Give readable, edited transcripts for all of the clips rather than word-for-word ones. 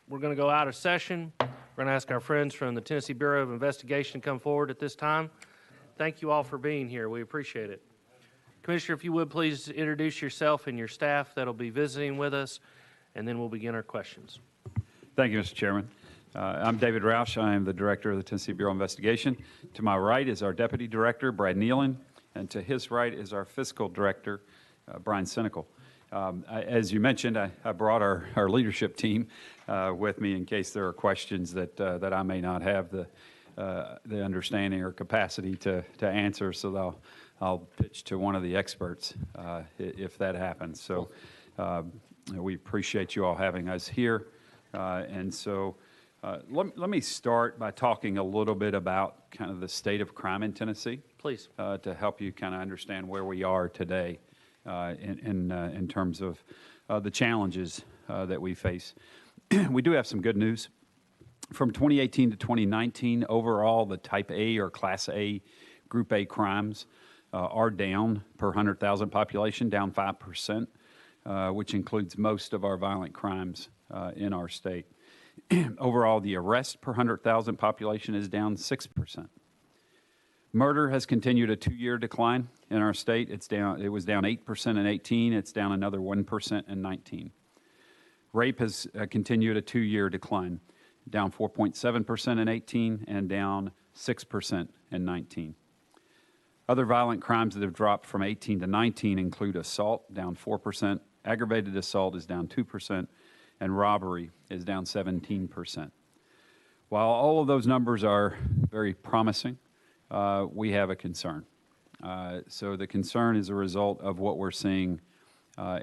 We're going to go out of session. We're going to ask our friends from the Tennessee Bureau of Investigation to come forward at this time. Thank you all for being here. We appreciate it. Commissioner, if you would please introduce yourself and your staff that'll be visiting with us, and then we'll begin our questions. Thank you, Mr. Chairman. I'm David Roush. I am the Director of the Tennessee Bureau of Investigation. To my right is our Deputy Director, Brad Nealon, and to his right is our Fiscal Director, Brian Senecal. As you mentioned, I brought our leadership team with me in case there are questions that I may not have the understanding or capacity to answer, so I'll pitch to one of the experts if that happens. So we appreciate you all having us here. Let me start by talking a little bit about kind of the state of crime in Tennessee. Please. To help you kind of understand where we are today in terms of the challenges that we face. We do have some good news. From 2018 to 2019, overall, the Type A or Class A, Group A crimes are down per 100,000 population, down 5%, which includes most of our violent crimes in our state. Overall, the arrest per 100,000 population is down 6%. Murder has continued a 2-year decline in our state. It was down 8% in 18. It's down another 1% in 19. Rape has continued a 2-year decline, down 4.7% in 18 and down 6% in 19. Other violent crimes that have dropped from 18 to 19 include assault, down 4%, aggravated assault is down 2%, and robbery is down 17%. While all of those numbers are very promising, we have a concern. So the concern is a result of what we're seeing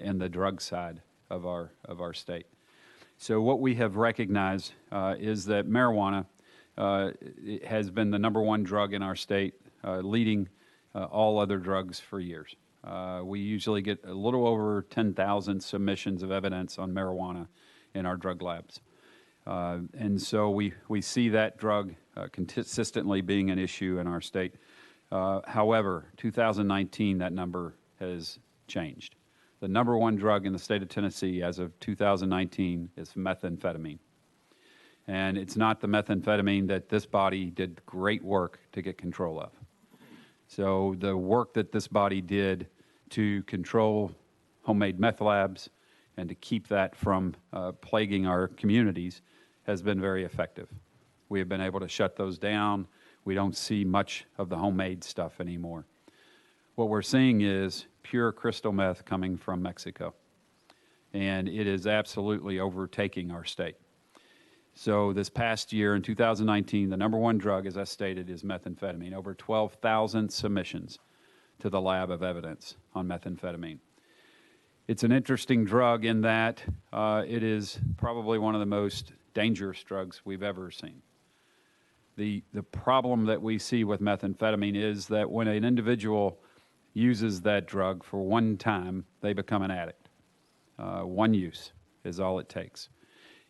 in the drug side of our state. So what we have recognized is that marijuana has been the #1 drug in our state, leading all other drugs for years. We usually get a little over 10,000 submissions of evidence on marijuana in our drug labs. And so we see that drug consistently being an issue in our state. However, 2019, that number has changed. The #1 drug in the state of Tennessee as of 2019 is methamphetamine. And it's not the methamphetamine that this body did great work to get control of. So the work that this body did to control homemade meth labs and to keep that from plaguing our communities has been very effective. We have been able to shut those down. We don't see much of the homemade stuff anymore. What we're seeing is pure crystal meth coming from Mexico, and it is absolutely overtaking our state. So this past year, in 2019, the #1 drug, as I stated, is methamphetamine. Over 12,000 submissions to the lab of evidence on methamphetamine. It's an interesting drug in that it is probably one of the most dangerous drugs we've ever seen. The problem that we see with methamphetamine is that when an individual uses that drug for one time, they become an addict. One use is all it takes.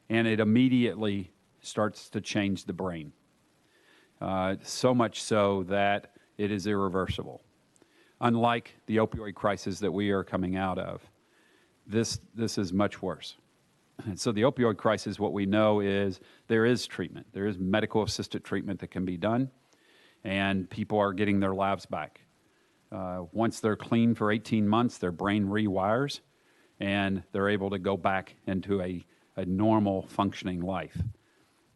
And it immediately starts to change the brain. So much so that it is irreversible. Unlike the opioid crisis that we are coming out of, this is much worse. And so the opioid crisis, what we know is there is treatment. There is medical assisted treatment that can be done, and people are getting their lives back. Once they're clean for 18 months, their brain rewires, and they're able to go back into a normal functioning life.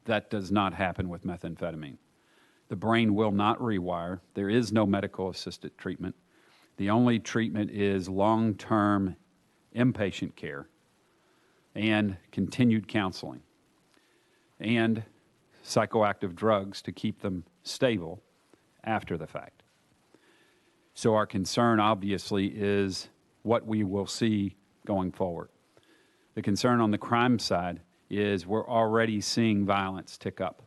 That does not happen with methamphetamine. The brain will not rewire. There is no medical assisted treatment. The only treatment is long-term inpatient care and continued counseling and psychoactive drugs to keep them stable after the fact. So our concern, obviously, is what we will see going forward. The concern on the crime side is we're already seeing violence tick up.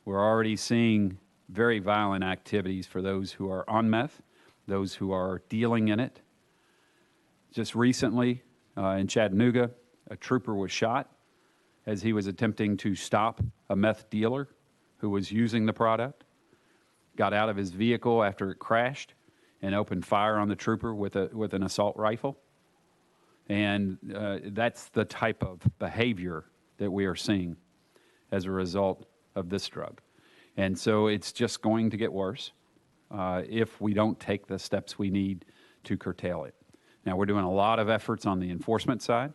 We're already seeing very violent activities for those who are on meth, those who are dealing in it. Just recently in Chattanooga, a trooper was shot as he was attempting to stop a meth dealer who was using the product, got out of his vehicle after it crashed, and opened fire on the trooper with an assault rifle. And that's the type of behavior that we are seeing as a result of this drug. And so it's just going to get worse if we don't take the steps we need to curtail it. Now, we're doing a lot of efforts on the enforcement side.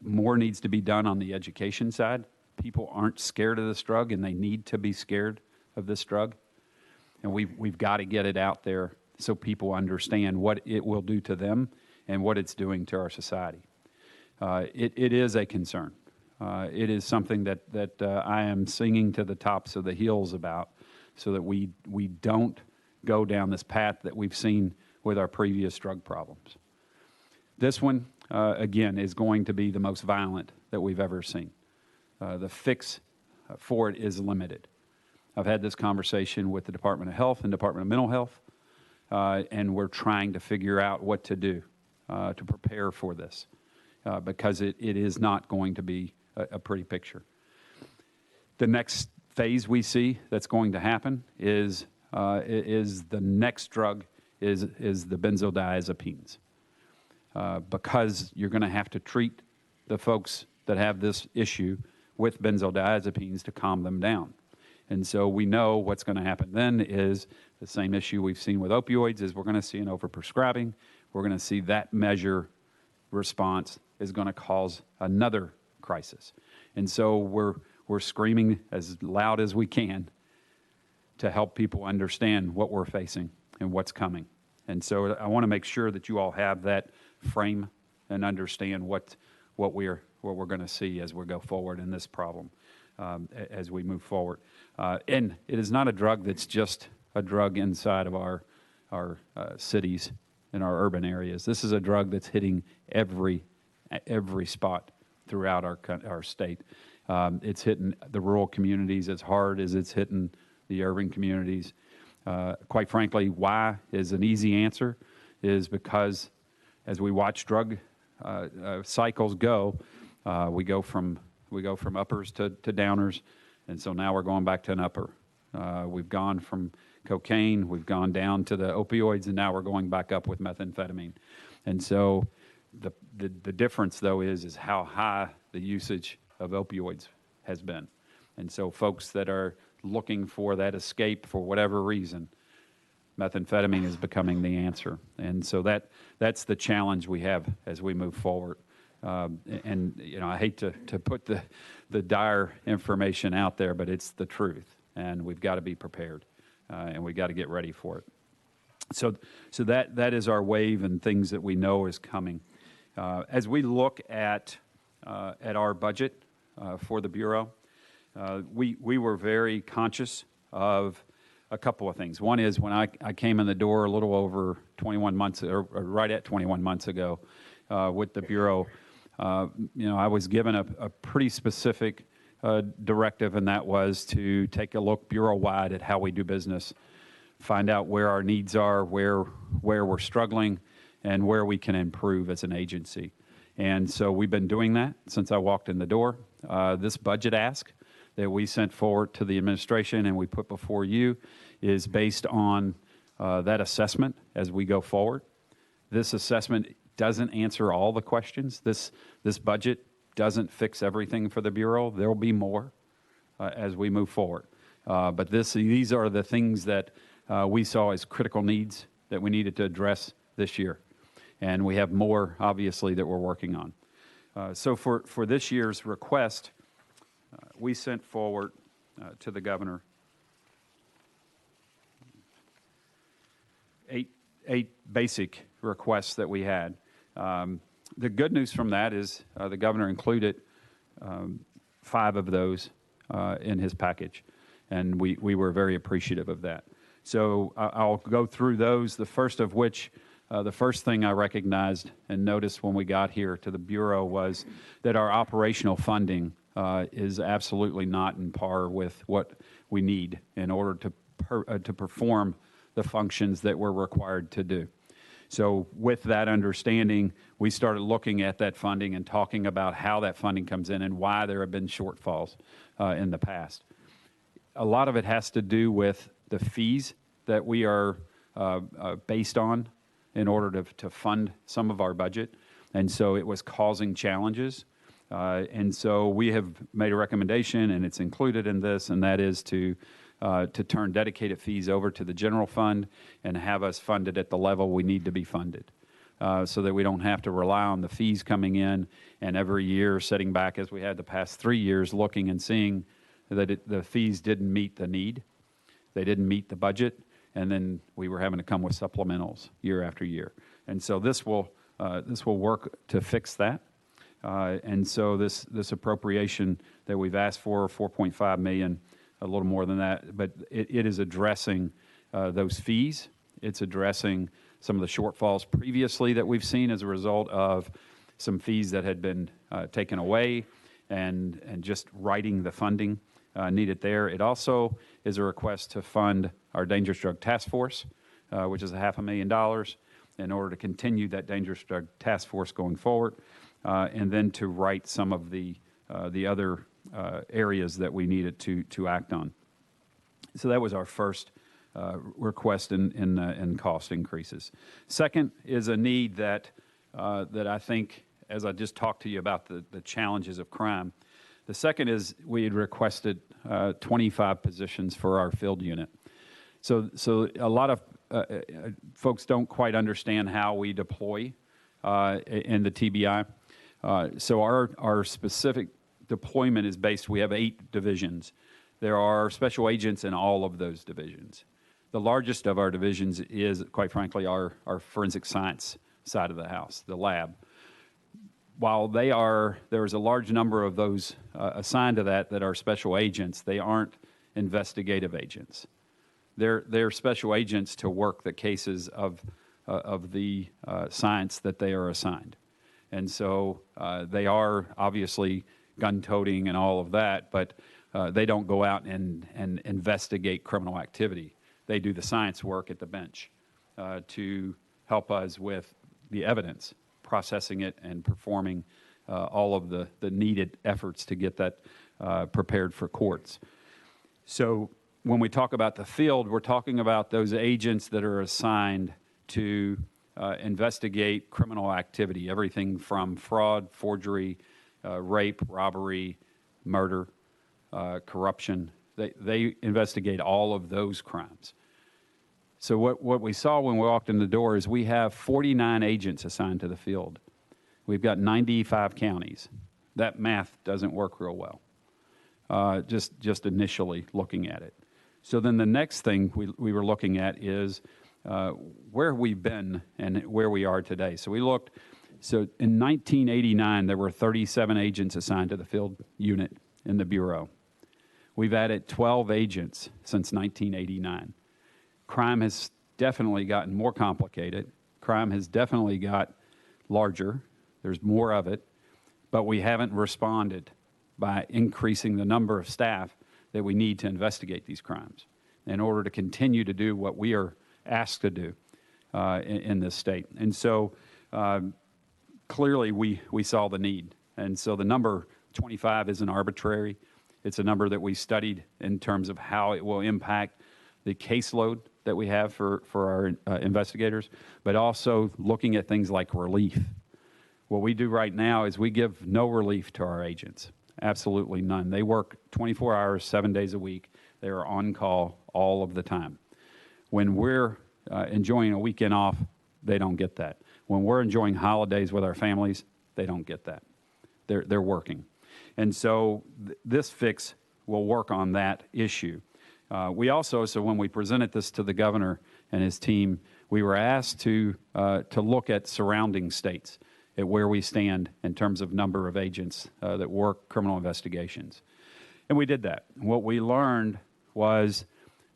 More needs to be done on the education side. People aren't scared of this drug, and they need to be scared of this drug. And we've got to get it out there so people understand what it will do to them and what it's doing to our society. It is a concern. It is something that I am singing to the tops of the hills about, so that we don't go down this path that we've seen with our previous drug problems. This one, again, is going to be the most violent that we've ever seen. The fix for it is limited. I've had this conversation with the Department of Health and Department of Mental Health, and we're trying to figure out what to do to prepare for this, because it is not going to be a pretty picture. The next phase we see that's going to happen is the next drug is the benzodiazepines, because you're going to have to treat the folks that have this issue with benzodiazepines to calm them down. And so we know what's going to happen then is the same issue we've seen with opioids, is we're going to see an overprescribing. We're going to see that measure response is going to cause another crisis. And so we're screaming as loud as we can to help people understand what we're facing and what's coming. And so I want to make sure that you all have that frame and understand what we're going to see as we go forward in this problem, as we move forward. And it is not a drug that's just a drug inside of our cities and our urban areas. This is a drug that's hitting every spot throughout our state. It's hitting the rural communities as hard as it's hitting the urban communities. Quite frankly, why is an easy answer, is because as we watch drug cycles go, we go from uppers to downers, and so now we're going back to an upper. We've gone from cocaine, we've gone down to the opioids, and now we're going back up with methamphetamine. And so the difference, though, is how high the usage of opioids has been. And so folks that are looking for that escape for whatever reason, methamphetamine is becoming the answer. And so that's the challenge we have as we move forward. And you know, I hate to put the dire information out there, but it's the truth, and we've got to be prepared, and we've got to get ready for it. So that is our wave and things that we know is coming. As we look at our budget for the Bureau, we were very conscious of a couple of things. One is when I came in the door a little over 21 months, or right at 21 months ago, with the Bureau, I was given a pretty specific directive, and that was to take a look bureau-wide at how we do business, find out where our needs are, where we're struggling, and where we can improve as an agency. And so we've been doing that since I walked in the door. This budget ask that we sent forward to the administration and we put before you is based on that assessment as we go forward. This assessment doesn't answer all the questions. This budget doesn't fix everything for the Bureau. There will be more as we move forward. But these are the things that we saw as critical needs that we needed to address this year. And we have more, obviously, that we're working on. So for this year's request, we sent forward to the governor eight basic requests that we had. The good news from that is the governor included 5 of those in his package, and we were very appreciative of that. So I'll go through those, the first of which, the first thing I recognized and noticed when we got here to the Bureau was that our operational funding is absolutely not in par with what we need in order to perform the functions that we're required to do. So with that understanding, we started looking at that funding and talking about how that funding comes in and why there have been shortfalls in the past. A lot of it has to do with the fees that we are based on in order to fund some of our budget. And so it was causing challenges. And so we have made a recommendation, and it's included in this, and that is to turn dedicated fees over to the general fund and have us funded at the level we need to be funded, so that we don't have to rely on the fees coming in and every year sitting back, as we had the past 3 years, looking and seeing that the fees didn't meet the need, they didn't meet the budget, and then we were having to come with supplementals year after year. And so this will work to fix that. And so this appropriation that we've asked for, $4.5 million, a little more than that, but it is addressing those fees. It's addressing some of the shortfalls previously that we've seen as a result of some fees that had been taken away and just writing the funding needed there. It also is a request to fund our Dangerous Drug Task Force, which is $500,000, in order to continue that Dangerous Drug Task Force going forward, and then to write some of the other areas that we needed to act on. So that was our first request in cost increases. Second is a need that I think, as I just talked to you about the challenges of crime, the second is we had requested 25 positions for our field unit. So a lot of folks don't quite understand how we deploy in the TBI. So our specific deployment is based, we have 8 divisions. There are special agents in all of those divisions. The largest of our divisions is, quite frankly, our forensic science side of the house, the lab. While there's a large number of those assigned to that are special agents, they aren't investigative agents. They're special agents to work the cases of the science that they are assigned. And so they are obviously gun-toting and all of that, but they don't go out and investigate criminal activity. They do the science work at the bench to help us with the evidence, processing it and performing all of the needed efforts to get that prepared for courts. So when we talk about the field, we're talking about those agents that are assigned to investigate criminal activity, everything from fraud, forgery, rape, robbery, murder, corruption. They investigate all of those crimes. So what we saw when we walked in the door is we have 49 agents assigned to the field. We've got 95 counties. That math doesn't work real well, just initially looking at it. So then the next thing we were looking at is where we've been and where we are today. So we looked, so in 1989, there were 37 agents assigned to the field unit in the Bureau. We've added 12 agents since 1989. Crime has definitely gotten more complicated. Crime has definitely got larger. There's more of it, but we haven't responded by increasing the number of staff that we need to investigate these crimes in order to continue to do what we are asked to do in this state. And so clearly we saw the need. And so the number 25 isn't arbitrary. It's a number that we studied in terms of how it will impact the caseload that we have for our investigators, but also looking at things like relief. What we do right now is we give no relief to our agents, absolutely none. They work 24 hours, 7 days a week. They are on call all of the time. When we're enjoying a weekend off, they don't get that. When we're enjoying holidays with our families, they don't get that. They're working. And so this fix will work on that issue. We also, so when we presented this to the governor and his team, we were asked to look at surrounding states, at where we stand in terms of number of agents that work criminal investigations. And we did that. What we learned was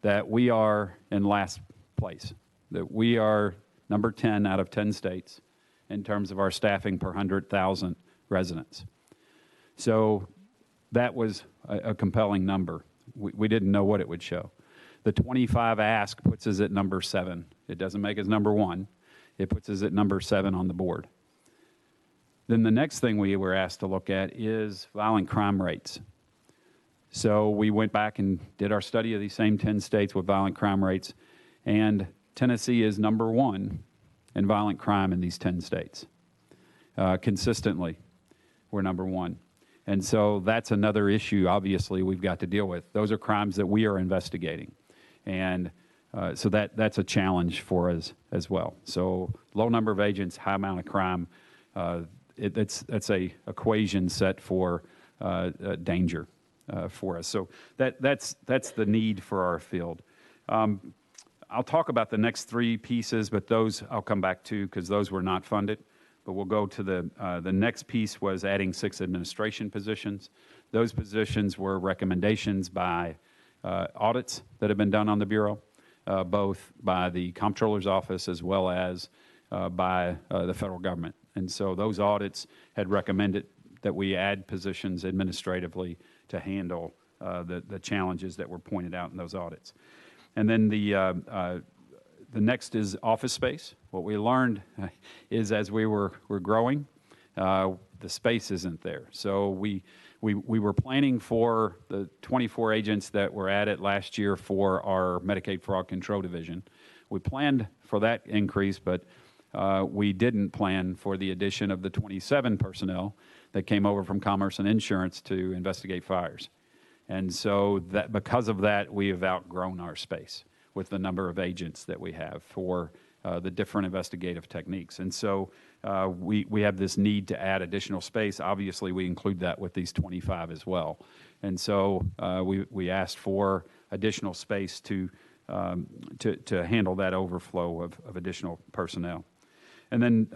that we are in last place, that we are number 10 out of 10 states in terms of our staffing per 100,000 residents. So that was a compelling number. We didn't know what it would show. The 25 ask puts us at number 7. It doesn't make us number 1. It puts us at number 7 on the board. Then the next thing we were asked to look at is violent crime rates. So we went back and did our study of these same 10 states with violent crime rates, and Tennessee is number 1 in violent crime in these 10 states, consistently. we're number one. And so that's another issue, obviously, we've got to deal with. Those are crimes that we are investigating. And so that's a challenge for us as well. So low number of agents, high amount of crime, that's a equation set for danger for us. So that's the need for our field. I'll talk about the next three pieces, but those I'll come back to because those were not funded. But we'll go to the next piece was adding 6 administration positions. Those positions were recommendations by audits that have been done on the Bureau, both by the Comptroller's Office as well as by the federal government. And so those audits had recommended that we add positions administratively to handle the challenges that were pointed out in those audits. And then the next is office space. What we learned is as we were growing, the space isn't there. So we were planning for the 24 agents that were added last year for our Medicaid Fraud Control Division. We planned for that increase, but we didn't plan for the addition of the 27 personnel that came over from Commerce and Insurance to investigate fires. And so that because of that, we have outgrown our space with the number of agents that we have for the different investigative techniques. And so we have this need to add additional space. Obviously, we include that with these 25 as well. And so we asked for additional space to handle that overflow of additional personnel. And then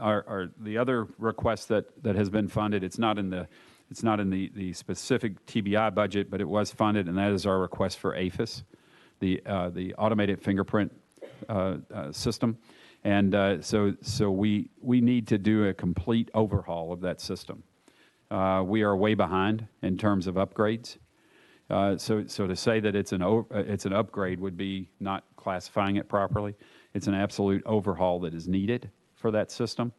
the other request that has been funded, it's not in the specific TBI budget, but it was funded, and that is our request for AFIS, the automated fingerprint system. And so we need to do a complete overhaul of that system. We are way behind in terms of upgrades. So to say that it's an upgrade would be not classifying it properly. It's an absolute overhaul that is needed for that system.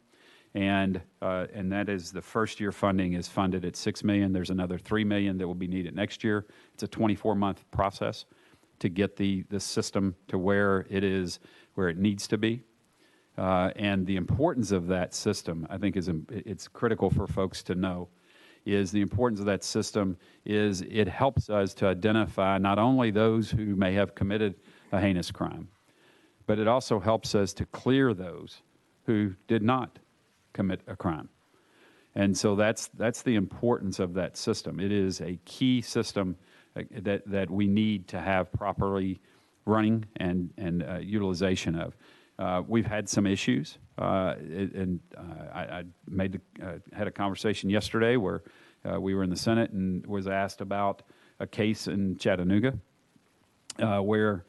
And that is the first year funding is funded at $6 million. There's another $3 million that will be needed next year. It's a 24-month process to get the system to where it is, where it needs to be. And the importance of that system, I think, it's critical for folks to know, is the importance of that system is it helps us to identify not only those who may have committed a heinous crime, but it also helps us to clear those who did not commit a crime. And so that's the importance of that system. It is a key system that we need to have properly running and utilization of. We've had some issues, and I had a conversation yesterday where we were in the Senate and was asked about a case in Chattanooga, or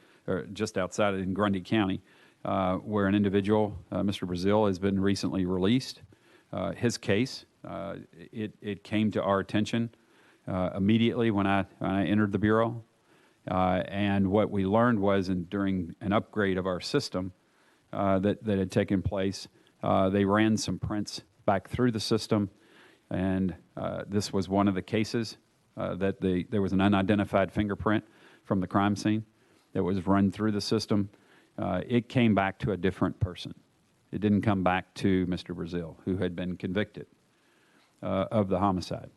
just outside in Grundy County, where an individual, Mr. Brazil, has been recently released. His case, it came to our attention immediately when I entered the Bureau. And what we learned was during an upgrade of our system that had taken place, they ran some prints back through the system. And this was one of the cases that there was an unidentified fingerprint from the crime scene that was run through the system. It came back to a different person. It didn't come back to Mr. Brazil, who had been convicted of the homicide.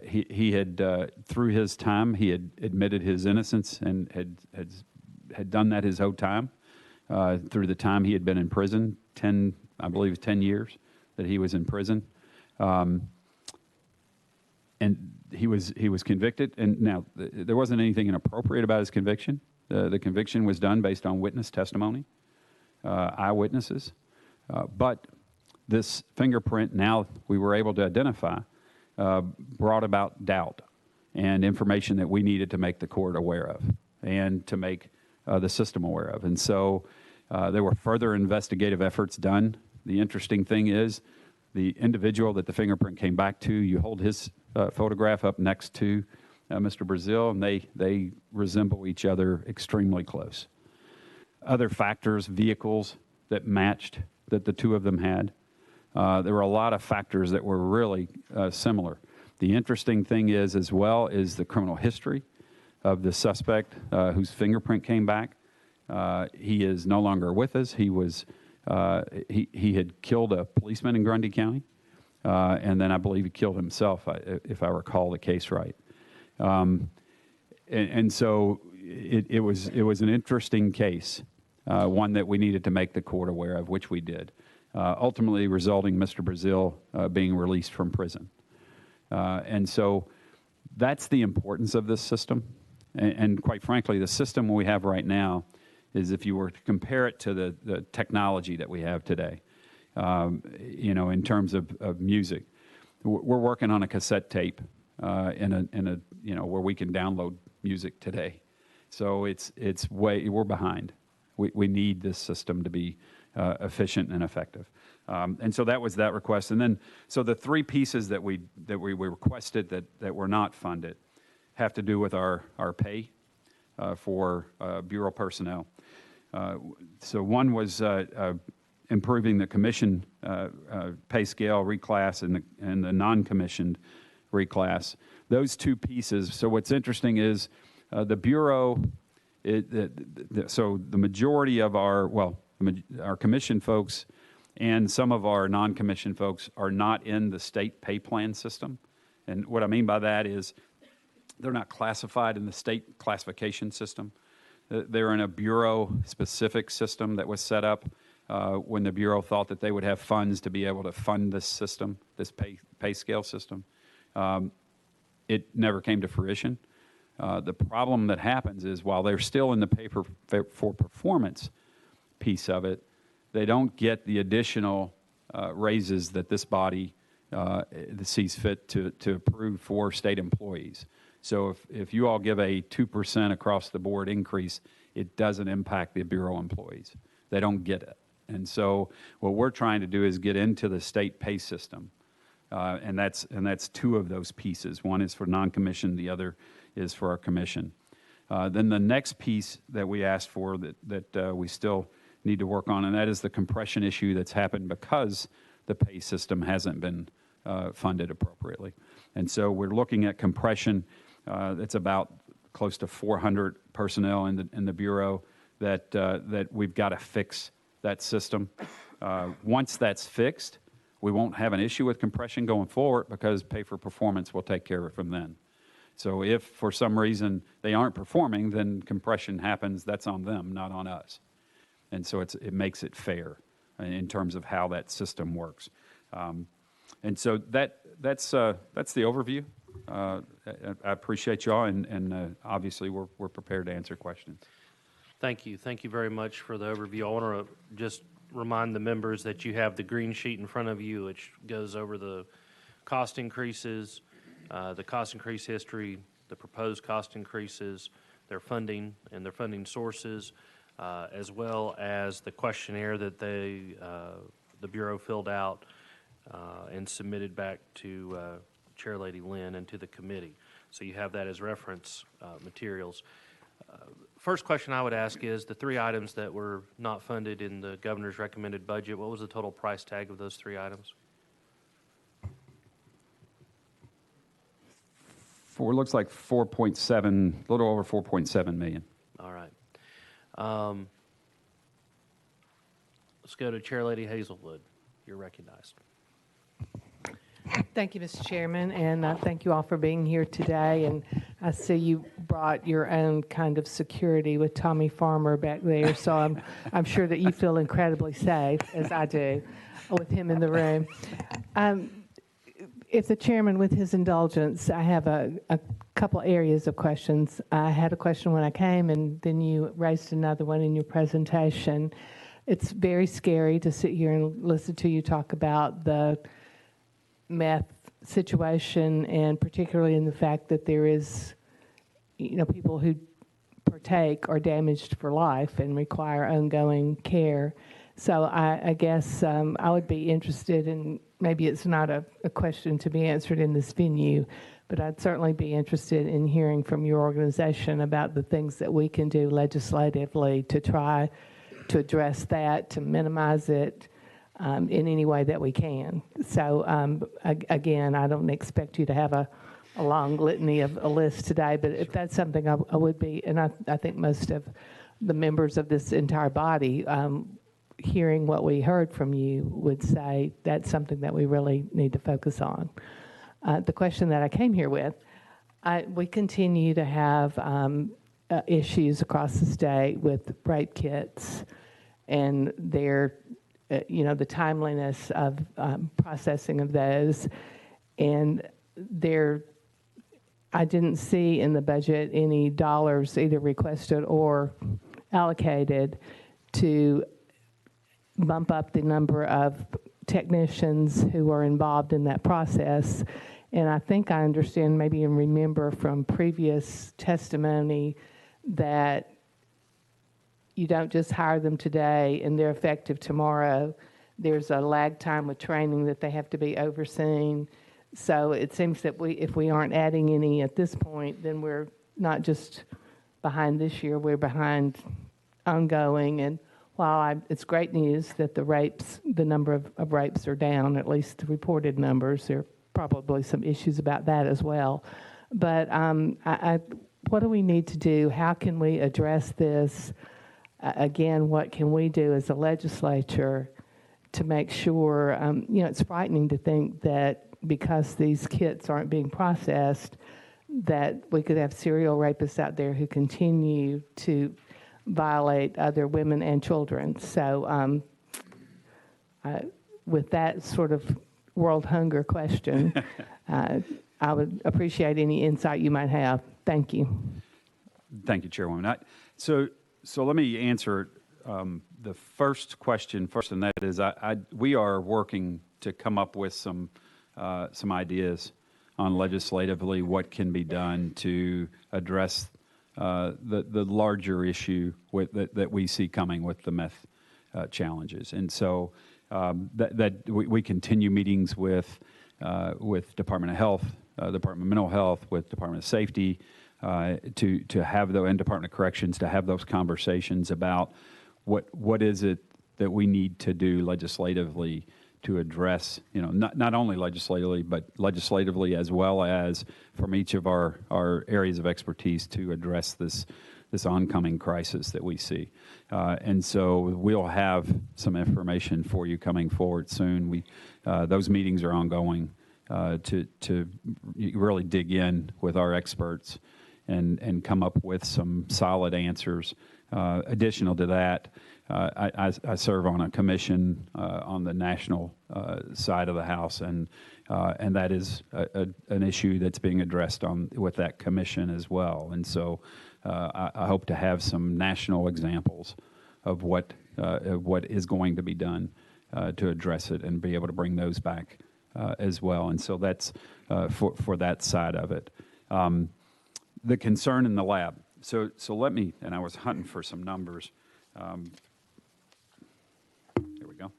He had, through his time, he had admitted his innocence and had done that his whole time. Through the time he had been in prison, 10 years that he was in prison. And he was convicted. And now, there wasn't anything inappropriate about his conviction. The conviction was done based on witness testimony, eyewitnesses. But this fingerprint, now we were able to identify, brought about doubt and information that we needed to make the court aware of and to make the system aware of. And so there were further investigative efforts done. The interesting thing is the individual that the fingerprint came back to, you hold his photograph up next to Mr. Brazil, and they resemble each other extremely close. Other factors, vehicles that matched that the two of them had. There were a lot of factors that were really similar. The interesting thing is, as well, is the criminal history of the suspect whose fingerprint came back. He is no longer with us. He had killed a policeman in Grundy County. and then I believe he killed himself, if I recall the case right. And so it was an interesting case, one that we needed to make the court aware of, which we did, ultimately resulting in Mr. Brazil being released from prison. And so that's the importance of this system. And quite frankly, the system we have right now is, if you were to compare it to the technology that we have today, in terms of music, we're working on a cassette tape where we can download music today. So we're behind. We need this system to be efficient and effective. And so that was that request. And then, so the three pieces that we requested that were not funded have to do with our pay for Bureau personnel. So one was improving the commission pay scale reclass and the non-commissioned reclass. Those two pieces. So what's interesting is the Bureau, so the majority of our commission folks and some of our non-commissioned folks are not in the state pay plan system. And what I mean by that is they're not classified in the state classification system. They're in a Bureau-specific system that was set up when the Bureau thought that they would have funds to be able to fund this system, this pay scale system. It never came to fruition. The problem that happens is, while they're still in the pay for performance piece of it, they don't get the additional raises that this body sees fit to approve for state employees. So if you all give a 2% across the board increase, it doesn't impact the Bureau employees. They don't get it. And so what we're trying to do is get into the state pay system. And that's two of those pieces. One is for non-commissioned, the other is for our commission. Then the next piece that we asked for that we still need to work on, and that is the compression issue that's happened because the pay system hasn't been funded appropriately. And so we're looking at compression. It's about close to 400 personnel in the Bureau that we've got to fix that system. Once that's fixed, we won't have an issue with compression going forward, because pay for performance will take care of it from then. So if for some reason they aren't performing, then compression happens. That's on them, not on us. And so it makes it fair in terms of how that system works. And so that's the overview. I appreciate y'all, and obviously we're prepared to answer questions. Thank you. Thank you very much for the overview. I want to just remind the members that you have the green sheet in front of you, which goes over the cost increases, the cost increase history, the proposed cost increases, their funding and their funding sources, as well as the questionnaire that the Bureau filled out and submitted back to Chair Lady Lynn and to the committee. So you have that as reference materials. First question I would ask is, the three items that were not funded in the governor's recommended budget, what was the total price tag of those three items? Looks like 4.7, a little over 4.7 million. All right. Let's go to Chair Lady Hazelwood. You're recognized. Thank you, Mr. Chairman, and thank you all for being here today. And I see you brought your own kind of security with Tommy Farmer back there, so I'm sure that you feel incredibly safe, as I do, with him in the room. If the chairman, with his indulgence, I have a couple areas of questions. I had a question when I came, and then you raised another one in your presentation. It's very scary to sit here and listen to you talk about the meth situation, and particularly in the fact that there is, people who partake are damaged for life and require ongoing care. So I guess I would be interested in, maybe it's not a question to be answered in this venue, but I'd certainly be interested in hearing from your organization about the things that we can do legislatively to try to address that, to minimize it, in any way that we can. So again, I don't expect you to have a long litany of a list today, but if that's something I would be, and I think most of the members of this entire body hearing what we heard from you, would say that's something that we really need to focus on. The question that I came here with, we continue to have issues across the state with rape kits and their, the timeliness of processing of those. And I didn't see in the budget any dollars either requested or allocated to bump up the number of technicians who are involved in that process. And I think I understand, maybe and remember from previous testimony, that you don't just hire them today and they're effective tomorrow. There's a lag time with training that they have to be overseen. So it seems that if we aren't adding any at this point, then we're not just behind this year, we're behind ongoing. And while it's great news that the number of rapes are down, at least the reported numbers, there are probably some issues about that as well. But what do we need to do? How can we address this? Again, what can we do as a legislature to make sure, it's frightening to think that because these kits aren't being processed, that we could have serial rapists out there who continue to violate other women and children. So with that sort of world hunger question, I would appreciate any insight you might have. Thank you. Thank you, Chairwoman. So let me answer the first question first, and that is we are working to come up with some ideas on legislatively what can be done to address the larger issue that we see coming with the meth challenges. And so we continue meetings with Department of Health, Department of Mental Health, with Department of Safety, to have and Department of Corrections, to have those conversations about what is it that we need to do legislatively to address, not only legislatively, but legislatively as well as from each of our areas of expertise to address this oncoming crisis that we see. And so we'll have some information for you coming forward soon. Those meetings are ongoing to really dig in with our experts and come up with some solid answers. Additional to that, I serve on a commission on the national side of the House, and that is an issue that's being addressed with that commission as well. And so I hope to have some national examples of what is going to be done to address it and be able to bring those back as well. And so that's for that side of it. The concern in the lab. So let me, and I was hunting for some numbers. Here we go.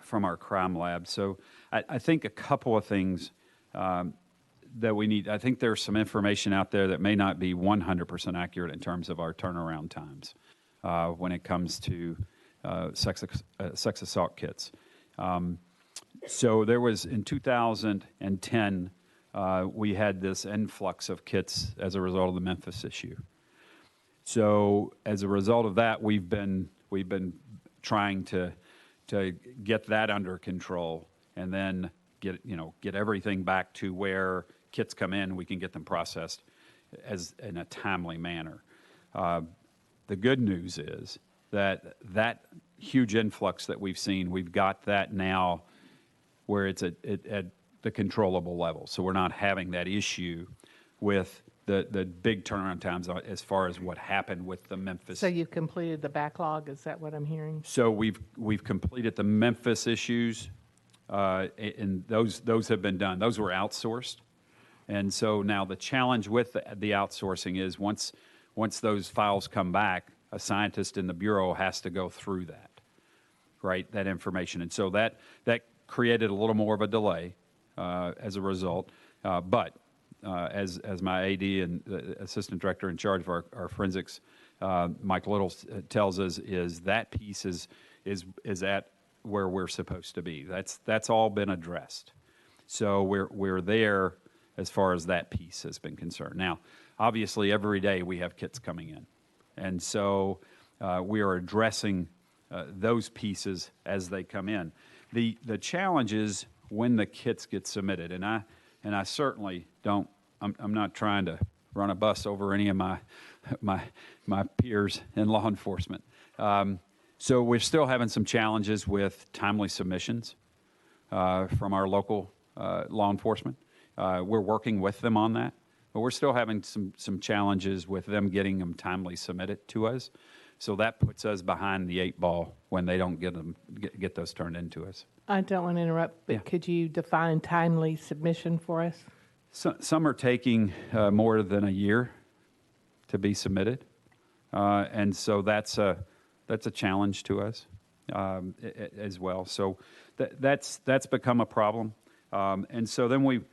From our crime lab. So I think a couple of things that we need. I think there's some information out there that may not be 100% accurate in terms of our turnaround times when it comes to sex assault kits. So there was, in 2010, we had this influx of kits as a result of the Memphis issue. So as a result of that, we've been trying to get that under control, and then get everything back to where kits come in, we can get them processed in a timely manner. The good news is that huge influx that we've seen, we've got that now where it's at the controllable level. So we're not having that issue with the big turnaround times as far as what happened with the Memphis. So you've completed the backlog, is that what I'm hearing? So we've completed the Memphis issues, and those have been done. Those were outsourced. And so now the challenge with the outsourcing is once those files come back, a scientist in the Bureau has to go through that, right, that information. And so that created a little more of a delay as a result. But as my AD and the assistant director in charge of our forensics, Mike Little, tells us, is that piece is at where we're supposed to be. That's all been addressed. So we're there as far as that piece has been concerned. Now, obviously, every day we have kits coming in, and so we are addressing those pieces as they come in. The challenge is when the kits get submitted, and I certainly don't. I'm not trying to run a bus over any of my peers in law enforcement. So we're still having some challenges with timely submissions from our local law enforcement. We're working with them on that, but we're still having some challenges with them getting them timely submitted to us. So that puts us behind the 8 ball when they don't get those turned into us. I don't want to interrupt, but Yeah. could you define timely submission for us? Some are taking more than a year to be submitted, and so that's a challenge to us as well. So that's become a problem, and so then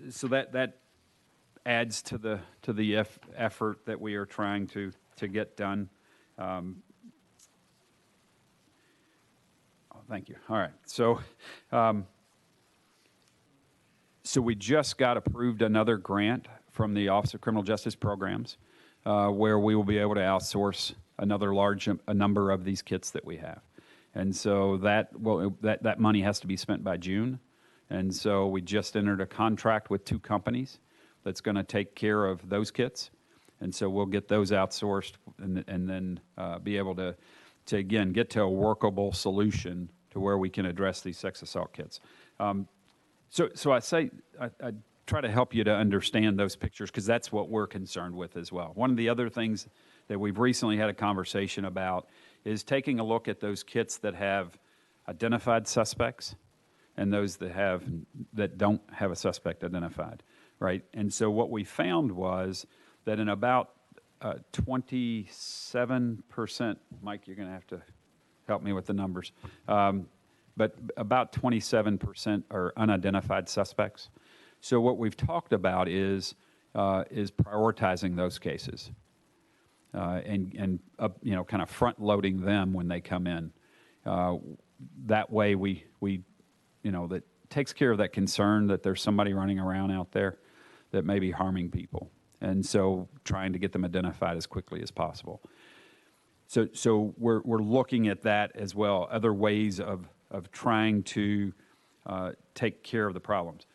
so that adds to the effort that we are trying to get done. Thank you. All right. So we just got approved another grant from the Office of Criminal Justice Programs where we will be able to outsource another a number of these kits that we have. And so that money has to be spent by June. And so we just entered a contract with 2 companies that's going to take care of those kits. And so we'll get those outsourced and then be able to again, get to a workable solution to where we can address these sex assault kits. So I try to help you to understand those pictures because that's what we're concerned with as well. One of the other things that we've recently had a conversation about is taking a look at those kits that have identified suspects and those that don't have a suspect identified, right? And so what we found was that in about 27%, Mike, you're going to have to help me with the numbers, but about 27% are unidentified suspects. So what we've talked about is prioritizing those cases and kind of front loading them when they come in. That way we that takes care of that concern that there's somebody running around out there that may be harming people. And so trying to get them identified as quickly as possible. So we're looking at that as well, other ways of trying to take care of the problems.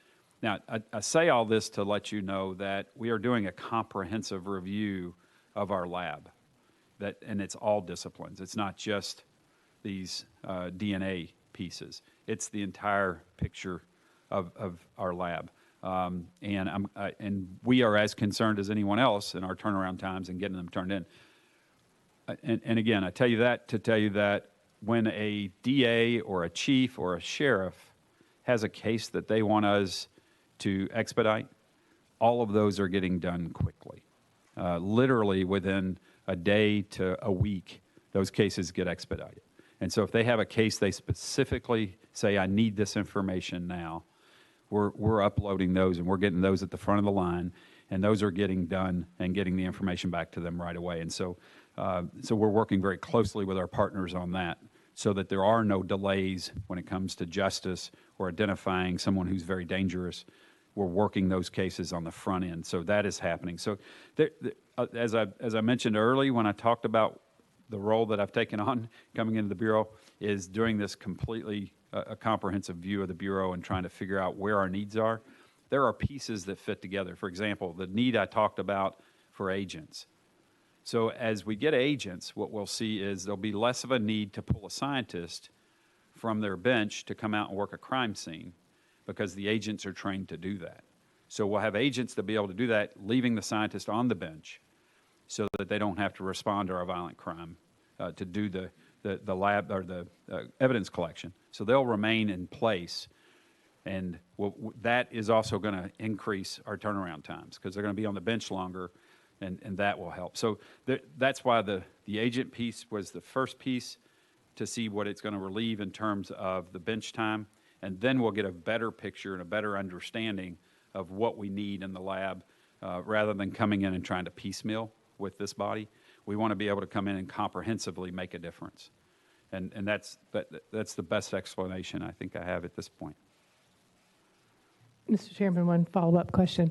Now, I say all this to let you know that we are doing a comprehensive review of our lab, and it's all disciplines. It's not just these DNA pieces. It's the entire picture of our lab. And we are as concerned as anyone else in our turnaround times and getting them turned in. And again, I tell you that to tell you that when a DA or a chief or a sheriff has a case that they want us to expedite, all of those are getting done quickly. Literally within a day to a week, those cases get expedited. And so if they have a case they specifically say, I need this information now, we're uploading those and we're getting those at the front of the line, and those are getting done and getting the information back to them right away. And so we're working very closely with our partners on that so that there are no delays when it comes to justice or identifying someone who's very dangerous. We're working those cases on the front end. So that is happening. So as I mentioned early when I talked about the role that I've taken on coming into the Bureau is doing this completely a comprehensive view of the Bureau and trying to figure out where our needs are. There are pieces that fit together. For example, the need I talked about for agents. So as we get agents, what we'll see is there'll be less of a need to pull a scientist from their bench to come out and work a crime scene because the agents are trained to do that. So we'll have agents to be able to do that, leaving the scientist on the bench so that they don't have to respond to a violent crime to do the lab or the evidence collection. So they'll remain in place. And that is also going to increase our turnaround times because they're going to be on the bench longer, and that will help. So that's why the agent piece was the first piece to see what it's going to relieve in terms of the bench time, and then we'll get a better picture and a better understanding of what we need in the lab rather than coming in and trying to piecemeal with this body. We want to be able to come in and comprehensively make a difference. And that's the best explanation I think I have at this point. Mr. Chairman, one follow-up question.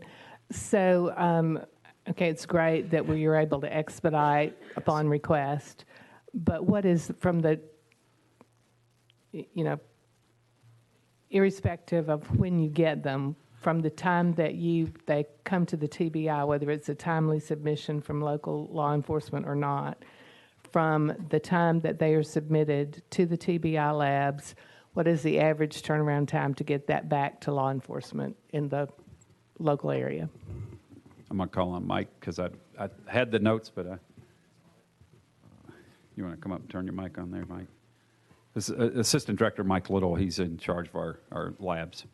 So, okay, it's great that we are able to expedite upon request, But what is from the, irrespective of when you get them, from the time that they come to the TBI, whether it's a timely submission from local law enforcement or not, from the time that they are submitted to the TBI labs, what is the average turnaround time to get that back to law enforcement in the local area? I'm going to call on Mike because I had the notes, but you want to come up and turn your mic on there, Mike? This is Assistant Director Mike Little. He's in charge of our labs.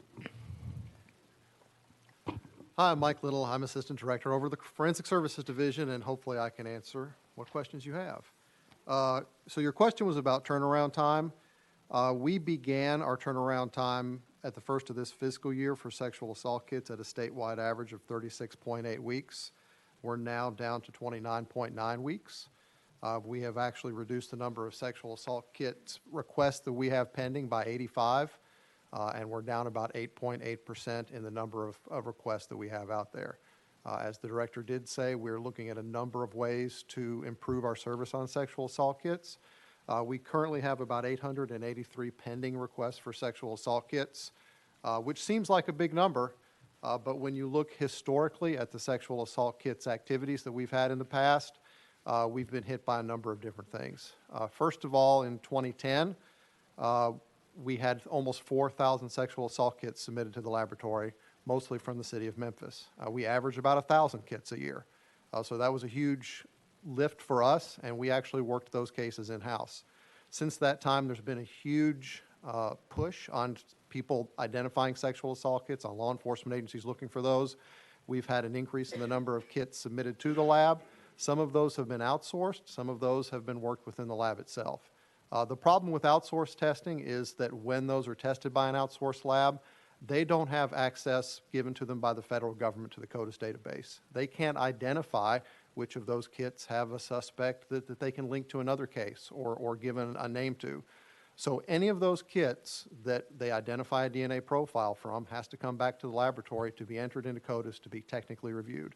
Hi, I'm Mike Little. I'm Assistant Director over the Forensic Services Division, and hopefully I can answer what questions you have. So your question was about turnaround time. We began our turnaround time at the first of this fiscal year for sexual assault kits at a statewide average of 36.8 weeks. We're now down to 29.9 weeks. We have actually reduced the number of sexual assault kits requests that we have pending by 85, and we're down about 8.8% in the number of requests that we have out there. As the director did say, we're looking at a number of ways to improve our service on sexual assault kits. We currently have about 883 pending requests for sexual assault kits, which seems like a big number, but when you look historically at the sexual assault kits activities that we've had in the past, we've been hit by a number of different things. First of all, in 2010, we had almost 4,000 sexual assault kits submitted to the laboratory, mostly from the city of Memphis. We average about 1,000 kits a year. So that was a huge lift for us, and we actually worked those cases in-house. Since that time, there's been a huge push on people identifying sexual assault kits, on law enforcement agencies looking for those. We've had an increase in the number of kits submitted to the lab. Some of those have been outsourced. Some of those have been worked within the lab itself. The problem with outsourced testing is that when those are tested by an outsourced lab, they don't have access given to them by the federal government to the CODIS database. They can't identify which of those kits have a suspect that they can link to another case or given a name to. So any of those kits that they identify a DNA profile from has to come back to the laboratory to be entered into CODIS to be technically reviewed.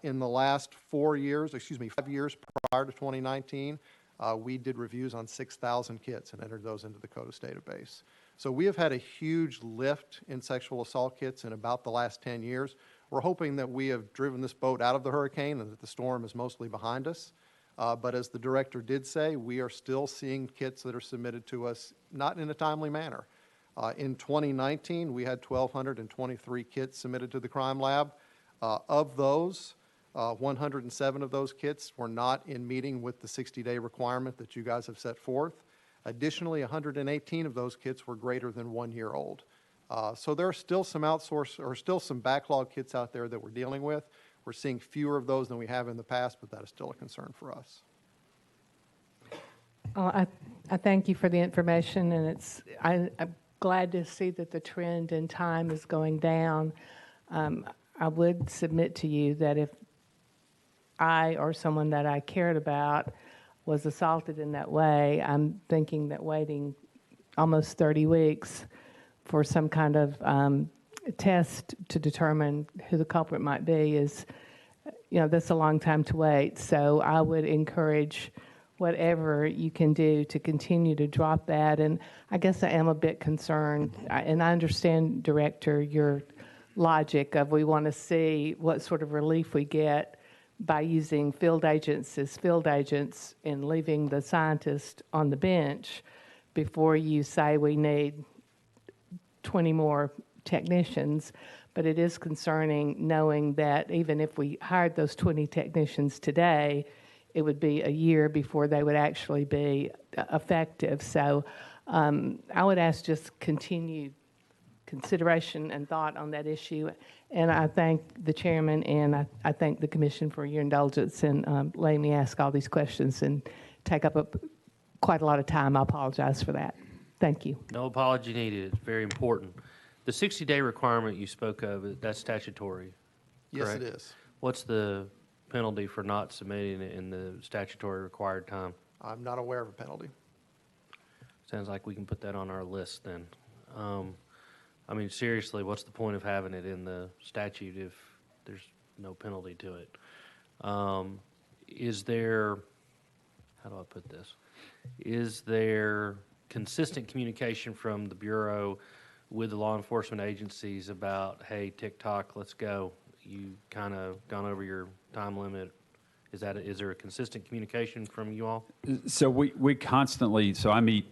In the last 5 years prior to 2019, we did reviews on 6,000 kits and entered those into the CODIS database. So we have had a huge lift in sexual assault kits in about the last 10 years. We're hoping that we have driven this boat out of the hurricane and that the storm is mostly behind us. But as the director did say, we are still seeing kits that are submitted to us not in a timely manner. In 2019, we had 1,223 kits submitted to the crime lab. Of those, 107 of those kits were not in meeting with the 60-day requirement that you guys have set forth. Additionally, 118 of those kits were greater than 1 year old. So there are still some some backlog kits out there that we're dealing with. We're seeing fewer of those than we have in the past, but that is still a concern for us. I thank you for the information, and I'm glad to see that the trend in time is going down. I would submit to you that if I or someone that I cared about was assaulted in that way, I'm thinking that waiting almost 30 weeks for some kind of test to determine who the culprit might be is, that's a long time to wait. So I would encourage whatever you can do to continue to drop that. And I guess I am a bit concerned, and I understand, Director, your logic of we want to see what sort of relief we get by using field agents as field agents and leaving the scientist on the bench before you say we need 20 more technicians. But it is concerning knowing that even if we hired those 20 technicians today, it would be a year before they would actually be effective. So I would ask just continued consideration and thought on that issue. And I thank the chairman and I thank the commission for your indulgence in letting me ask all these questions and take up quite a lot of time. I apologize for that. Thank you. No apology needed. It's very important. The 60-day requirement you spoke of, that's statutory, Yes, correct? it is. What's the penalty for not submitting it in the statutory required time? I'm not aware of a penalty. Sounds like we can put that on our list then. Seriously, what's the point of having it in the statute if there's no penalty to it? Is there how do I put this? Is there consistent communication from the Bureau with the law enforcement agencies about, hey, TikTok, let's go? You kind of gone over your time limit. Is there a consistent communication from you all? So we constantly, so I meet,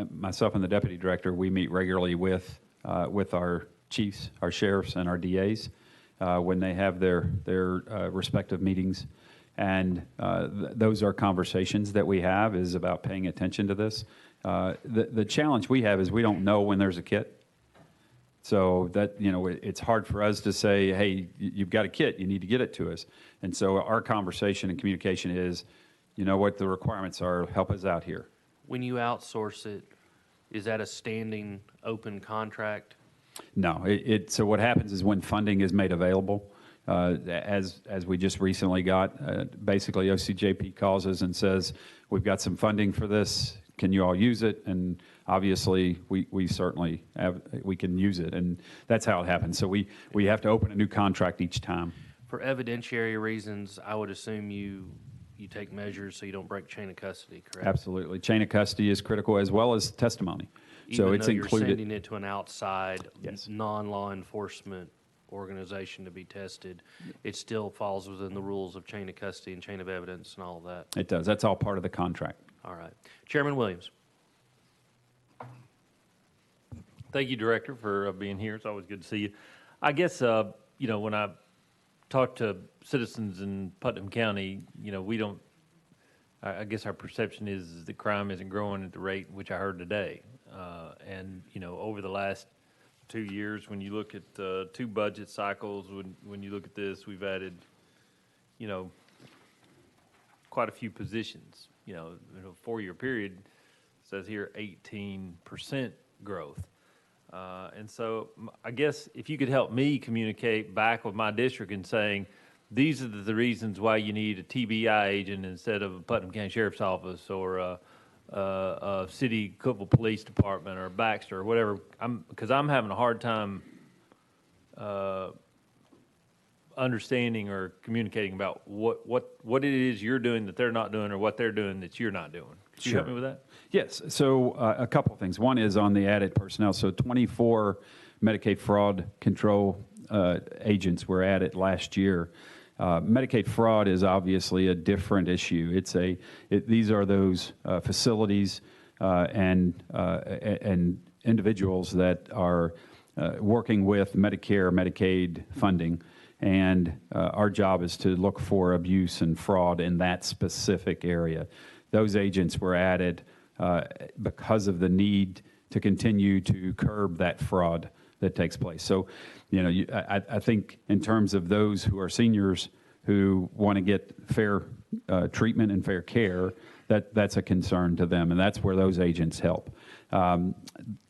myself and the deputy director, we meet regularly with our chiefs, our sheriffs, and our DAs when they have their respective meetings. And those are conversations that we have, is about paying attention to this. The challenge we have is we don't know when there's a kit. So that, it's hard for us to say, hey, you've got a kit, you need to get it to us. And so our conversation and communication is, what the requirements are, help us out here. When you outsource it, is that a standing open contract? No, so what happens is when funding is made available, as we just recently got, basically OCJP calls us and says, we've got some funding for this, can you all use it? And obviously, we certainly we can use it, and that's how it happens. So we have to open a new contract each time. For evidentiary reasons, I would assume you take measures so you don't break chain of custody, correct? Absolutely. Chain of custody is critical, as well as testimony. So Even it's though you're included. sending it to an outside, Yes. non-law enforcement organization to be tested, it still falls within the rules of chain of custody and chain of evidence and all of that. It does. That's all part of the contract. All right. Chairman Williams. Thank you, Director, for being here. It's always good to see you. I guess, when I talk to citizens in Putnam County, we don't, I guess our perception is that crime isn't growing at the rate which I heard today. And, over the last 2 years, when you look at 2 budget cycles, when you look at this, we've added, quite a few positions. In a 4-year period, it says here 18% growth. And so I guess if you could help me communicate back with my district and saying, these are the reasons why you need a TBI agent instead of a Putnam County Sheriff's Office or a City Cookeville Police Department or Baxter or whatever, because I'm having a hard time understanding or communicating about what it is you're doing that they're not doing or what they're doing that you're not doing. Could you help me with that? Yes. So a couple of things. One is on the added personnel. So 24 Medicaid fraud control agents were added last year. Medicaid fraud is obviously a different issue. These are those facilities and individuals that are working with Medicare, Medicaid funding, and our job is to look for abuse and fraud in that specific area. Those agents were added because of the need to continue to curb that fraud that takes place. So, I think in terms of those who are seniors who want to get fair treatment and fair care, that's a concern to them, and that's where those agents help.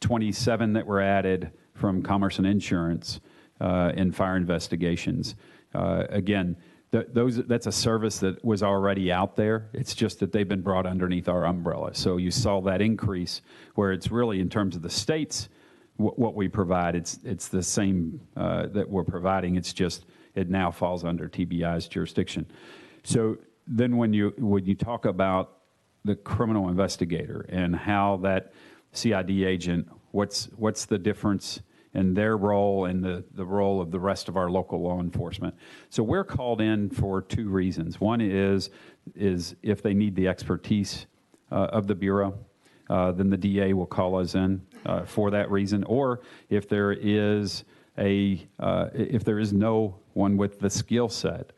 27 that were added from Commerce and Insurance in fire investigations. Again, that's a service that was already out there. It's just that they've been brought underneath our umbrella. So you saw that increase where it's really, in terms of the states, what we provide, it's the same that we're providing. It's just it now falls under TBI's jurisdiction. So then when you talk about the criminal investigator and how that CID agent, what's the difference in their role and the role of the rest of our local law enforcement. So we're called in for 2 reasons. One is if they need the expertise of the Bureau, then the DA will call us in for that reason. Or if there is no one with the skill set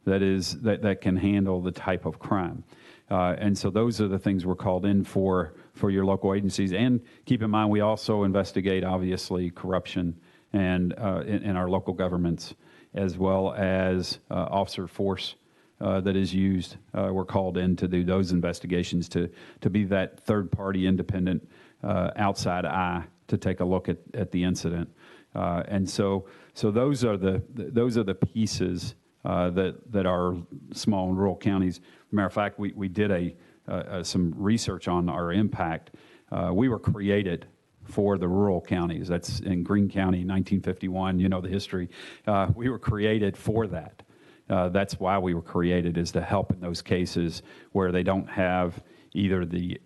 that can handle the type of crime. And so those are the things we're called in for your local agencies. And keep in mind, we also investigate, obviously, corruption and in our local governments, as well as officer force that is used. We're called in to do those investigations to be that third-party independent outside eye to take a look at the incident. And so those are the pieces that are small and rural counties. Matter of fact, we did some research on our impact. We were created for the rural counties. That's in Greene County, 1951. You know the history. We were created for that. That's why we were created, is to help in those cases where they don't have either the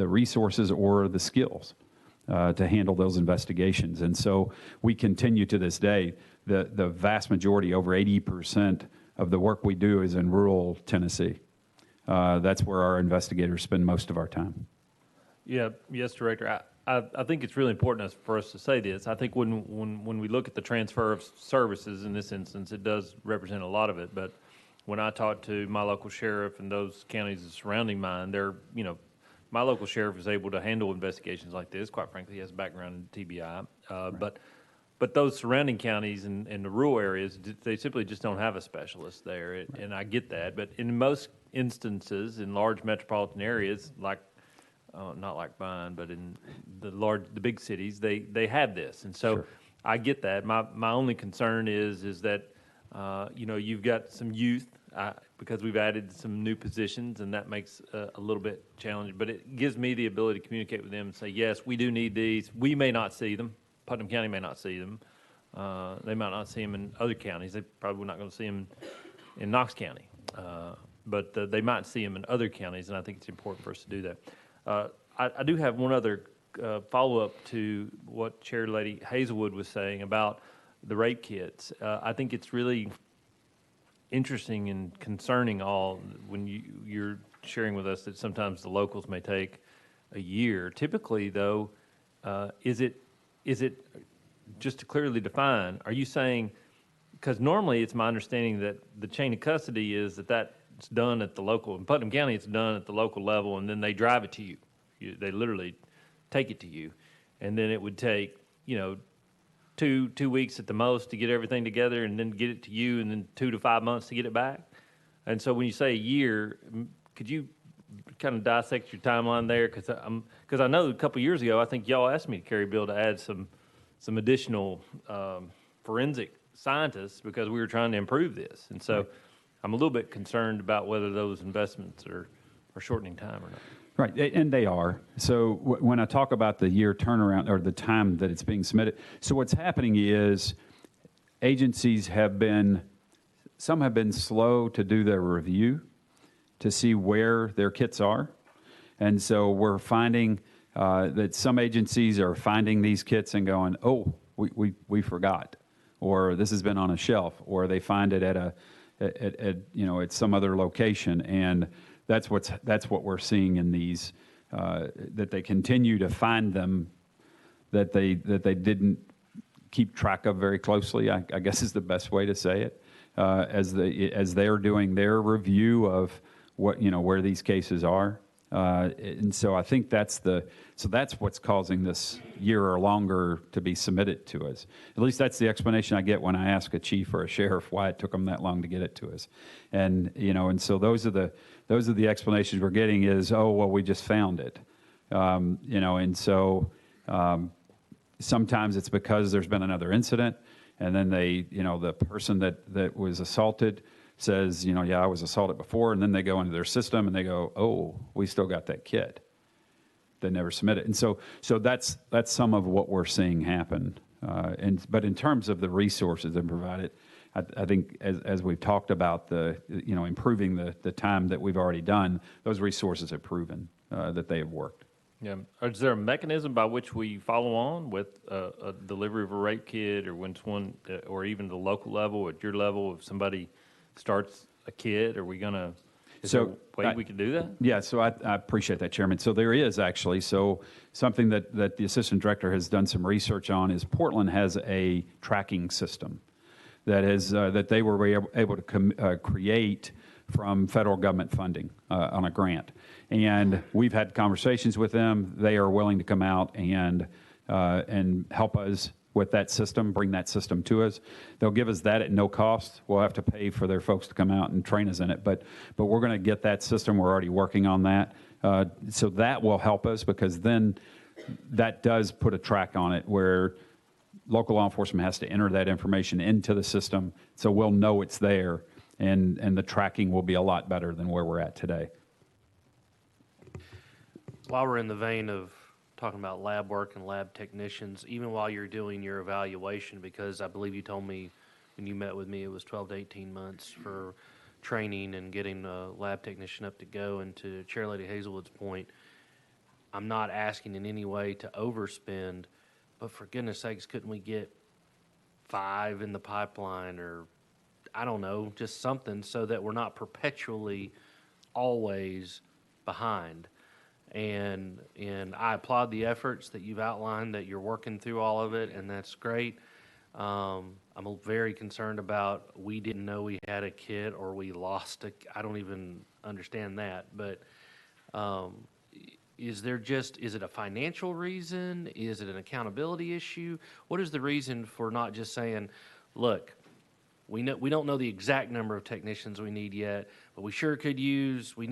resources or the skills to handle those investigations. And so we continue to this day. The vast majority, over 80% of the work we do is in rural Tennessee. That's where our investigators spend most of our time. Yeah, yes, Director. I think it's really important for us to say this. I think when we look at the transfer of services in this instance, it does represent a lot of it. But when I talk to my local sheriff and those counties surrounding mine, my local sheriff is able to handle investigations like this. Quite frankly, he has a background in TBI. Right. But those surrounding counties and the rural areas, they simply just don't have a specialist there, and I get that. But in most instances, in large metropolitan areas, like not like mine, but in the big cities, they have this, and so Sure. I get that. My only concern is that you've got some youth because we've added some new positions, and that makes a little bit challenging. But it gives me the ability to communicate with them and say, yes, we do need these. We may not see them. Putnam County may not see them. They might not see them in other counties. They probably not going to see them in Knox County. But they might see them in other counties, and I think it's important for us to do that. I do have one other follow-up to what Chair Lady Hazelwood was saying about the rape kits. I think it's really interesting and concerning when you're sharing with us that sometimes the locals may take a year. Typically, though, is it just to clearly define, are you saying, because normally it's my understanding that the chain of custody is that's done at the local, in Putnam County it's done at the local level, and then they drive it to you. They literally take it to you. And then it would take, 2 weeks at the most to get everything together and then get it to you, and then 2 to 5 months to get it back. And so when you say a year, could you kind of dissect your timeline there? Because I know a couple years ago, I think y'all asked me to carry a bill to add some additional forensic scientists because we were trying to improve this. And so I'm a little bit concerned about whether those investments are shortening time or not. Right, and they are. So when I talk about the year turnaround or the time that it's being submitted, so what's happening is agencies some have been slow to do their review to see where their kits are. And so we're finding that some agencies are finding these kits and going, oh, we forgot, or this has been on a shelf, or they find it at some other location, and that's what we're seeing in these, that they continue to find them, that they didn't keep track of very closely, I guess is the best way to say it, as they're doing their review of where these cases are. And so I think that's what's causing this year or longer to be submitted to us. At least that's the explanation I get when I ask a chief or a sheriff why it took them that long to get it to us. And and so those are the explanations we're getting is, oh, well, we just found it. And so sometimes it's because there's been another incident, and then the person that was assaulted says, yeah, I was assaulted before, and then they go into their system and they go, oh, we still got that kit. They never submit it. And so that's some of what we're seeing happen. But in terms of the resources that are provided, I think as we've talked about improving the time that we've already done, those resources have proven that they have worked. Yeah. Is there a mechanism by which we follow on with a delivery of a rape kit, or when someone, or even the local level, at your level, if somebody starts a kit, are we going to, is there a way we can do that? Yeah, so I appreciate that, Chairman. So there is actually, something that the Assistant Director has done some research on is Portland has a tracking system that they were able to create from federal government funding on a grant. And we've had conversations with them. They are willing to come out and help us with that system, bring that system to us. They'll give us that at no cost. We'll have to pay for their folks to come out and train us in it. But we're going to get that system. We're already working on that. So that will help us, because then that does put a track on it where local law enforcement has to enter that information into the system, so we'll know it's there, and the tracking will be a lot better than where we're at today. While we're in the vein of talking about lab work and lab technicians, even while you're doing your evaluation, because I believe you told me when you met with me, it was 12 to 18 months for training and getting a lab technician up to go. And to Chair Lady Hazelwood's point, I'm not asking in any way to overspend, but for goodness sakes, couldn't we get 5 in the pipeline, or I don't know, just something so that we're not perpetually always behind. And I applaud the efforts that you've outlined, that you're working through all of it, and that's great. I'm very concerned about we didn't know we had a kid or we lost I don't even understand that. But is it a financial reason? Is it an accountability issue? What is the reason for not just saying, look, we don't know the exact number of technicians we need yet, but we sure could use, we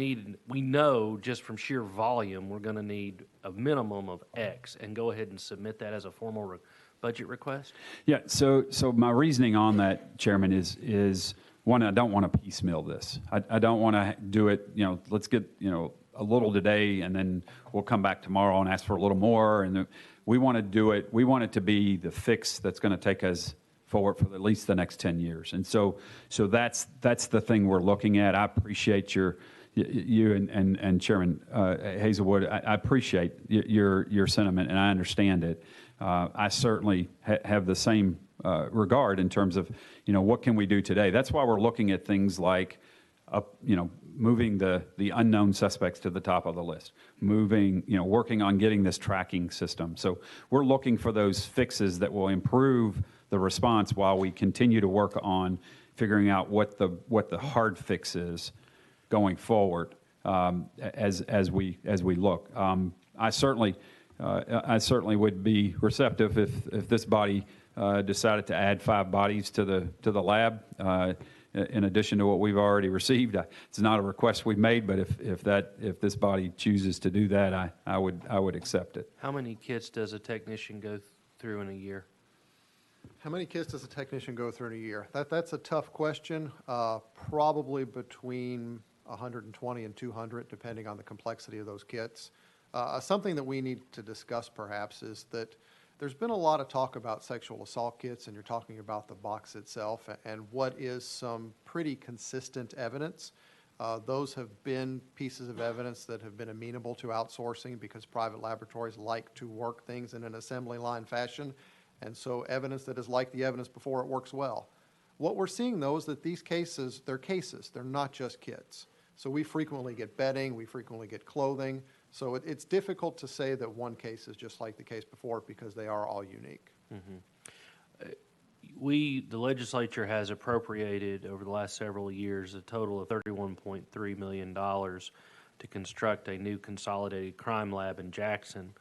know just from sheer volume, we're going to need a minimum of X, and go ahead and submit that as a formal budget request? Yeah, so my reasoning on that, Chairman, is one, I don't want to piecemeal this. I don't want to do it, let's get, a little today, and then we'll come back tomorrow and ask for a little more. And we want to do it, we want it to be the fix that's going to take us forward for at least the next 10 years. And so that's the thing we're looking at. I appreciate you and Chairman Hazelwood. I appreciate your sentiment, and I understand it. I certainly have the same regard in terms of, what can we do today? That's why we're looking at things like, moving the unknown suspects to the top of the list, working on getting this tracking system. So we're looking for those fixes that will improve the response while we continue to work on figuring out what the hard fix is going forward as we look. I certainly would be receptive if this body decided to add 5 bodies to the lab in addition to what we've already received. It's not a request we've made, but if this body chooses to do that, I would accept it. How many kits does a technician go through in a year? How many kits does a technician go through in a year? That's a tough question. Probably between 120 and 200, depending on the complexity of those kits. Something that we need to discuss perhaps is that there's been a lot of talk about sexual assault kits, and you're talking about the box itself and what is some pretty consistent evidence. Those have been pieces of evidence that have been amenable to outsourcing because private laboratories like to work things in an assembly line fashion. And so evidence that is like the evidence before it works well. What we're seeing, though, is that these cases, they're cases. They're not just kits. So we frequently get bedding. We frequently get clothing. So it's difficult to say that one case is just like the case before because they are all unique. Mm-hmm. The legislature has appropriated over the last several years a total of $31.3 million to construct a new consolidated crime lab in Jackson.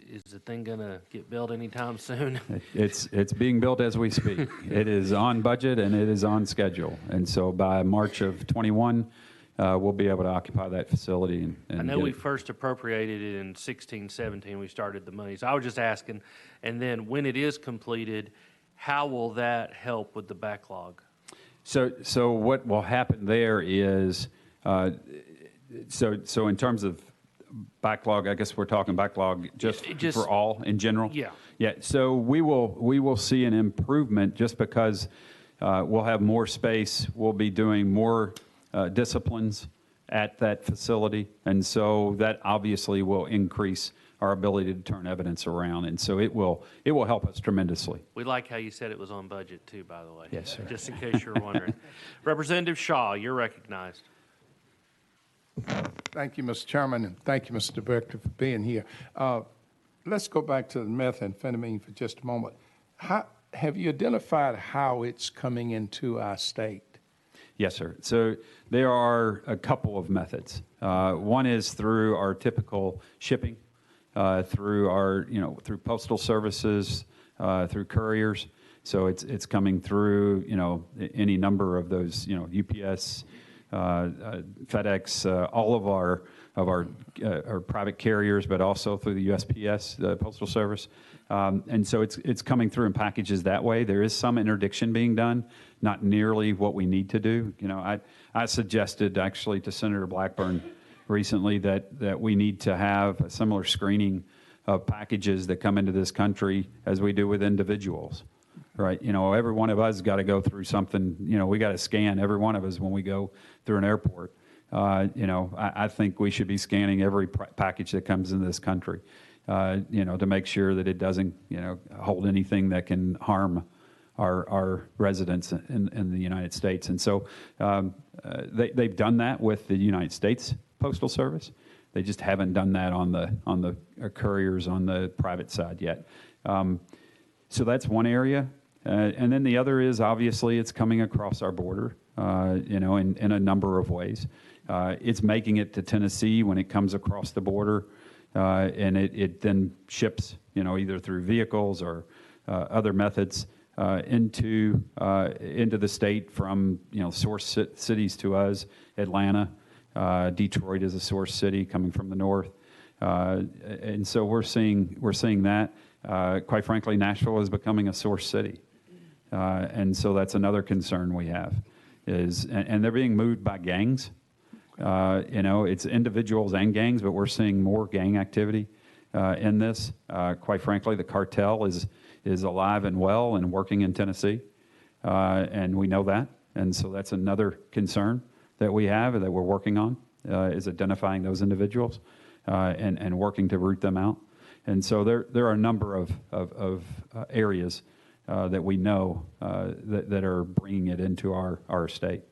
Is the thing going to get built anytime soon? It's being built as we speak. It is on budget and it is on schedule. And so by March of 21, we'll be able to occupy that facility. And I know we first appropriated it in 16, 17. We started the money. So I was just asking. And then when it is completed, how will that help with the backlog? So what will happen there is, so in terms of backlog, I guess we're talking backlog just for all in general? Yeah. Yeah, so we will see an improvement just because we'll have more space. We'll be doing more disciplines at that facility. And so that obviously will increase our ability to turn evidence around. And so it will help us tremendously. We like how you said it was on budget too, by the way. Yes, sir. Just in case you're wondering. Representative Shaw, you're recognized. Thank you, Mr. Chairman, and thank you, Mr. Director, for being here. Let's go back to the methamphetamine for just a moment. Have you identified how it's coming into our state? Yes, sir. So there are a couple of methods. One is through our typical shipping, through postal services, through couriers. So it's coming through, any number of those, UPS, FedEx, all of our private carriers, but also through the USPS, the Postal Service. And so it's coming through in packages that way. There is some interdiction being done, not nearly what we need to do. I suggested actually to Senator Blackburn recently that we need to have a similar screening of packages that come into this country as we do with individuals. right? You know, every one of us got to go through something. You know, we got to scan every one of us when we go through an airport. You know, I think we should be scanning every package that comes into this country, you know, to make sure that it doesn't, you know, hold anything that can harm our residents in the United States. And so they've done that with the United States Postal Service. They just haven't done that on the couriers on the private side yet. So that's one area. And then the other is, obviously, it's coming across our border, you know, in a number of ways. It's making it to Tennessee when it comes across the border, and it then ships, you know, either through vehicles or other methods into the state from, you know, source cities to us. Atlanta, Detroit is a source city coming from the north, and so we're seeing that. Quite frankly, Nashville is becoming a source city, and so that's another concern we have. And they're being moved by gangs. You know, it's individuals and gangs, but we're seeing more gang activity in this. Quite frankly, the cartel is alive and well and working in Tennessee, and we know that. And so that's another concern that we have that we're working on, is identifying those individuals and working to root them out. And so there are a number of areas that we know that are bringing it into our state.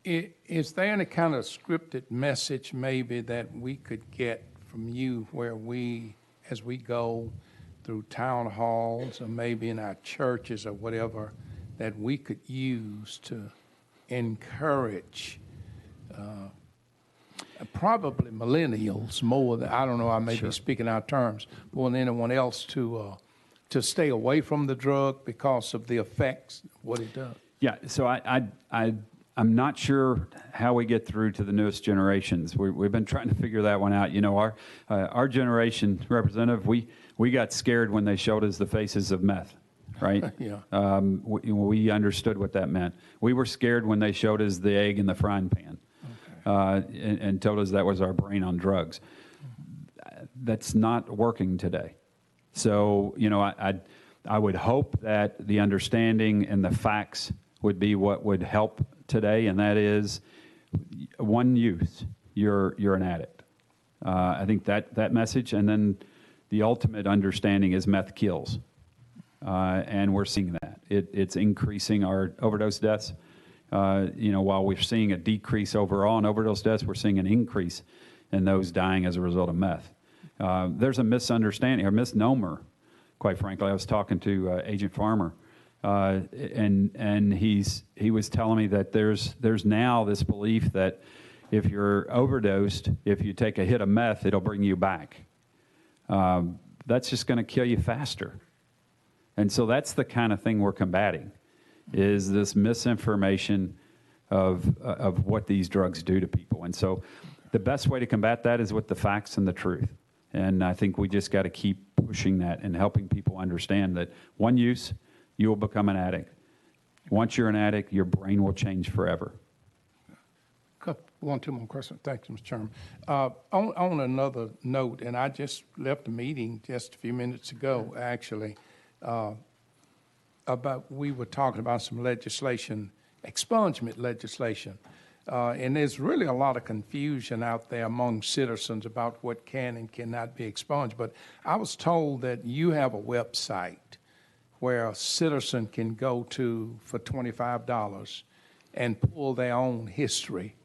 Is there any kind of scripted message maybe that we could get from you where as we go through town halls or maybe in our churches or whatever, that we could use to encourage probably millennials more than, I don't know, I may be speaking out of terms, more than anyone else to stay away from the drug because of the effects, what it does? Yeah, so I'm not sure how we get through to the newest generations. We've been trying to figure that one out. You know, our generation, Representative, we got scared when they showed us the faces of meth, right? Yeah. We understood what that meant. We were scared when they showed us the egg in the frying pan, and told us that was our brain on drugs. That's not working today. So, you know, I would hope that the understanding and the facts would be what would help today, and that is one use, you're an addict. I think that message, and then the ultimate understanding is meth kills, and we're seeing that. It's increasing our overdose deaths. You know, while we're seeing a decrease overall in overdose deaths, we're seeing an increase in those dying as a result of meth. There's a misunderstanding, or misnomer, quite frankly. I was talking to Agent Farmer, and he was telling me that there's now this belief that if you're overdosed, if you take a hit of meth, it'll bring you back. That's just going to kill you faster. And so that's the kind of thing we're combating, is this misinformation of what these drugs do to people. And so the best way to combat that is with the facts and the truth. And I think we just got to keep pushing that and helping people understand that one use, you will become an addict. Once you're an addict, your brain will change forever. One, two more questions. Thank you, Mr. Chairman. On another note, and I just left the meeting just a few minutes ago, actually, we were talking about some legislation, expungement legislation. And there's really a lot of confusion out there among citizens about what can and cannot be expunged. But I was told that you have a website where a citizen can go to for $25 and pull their own history,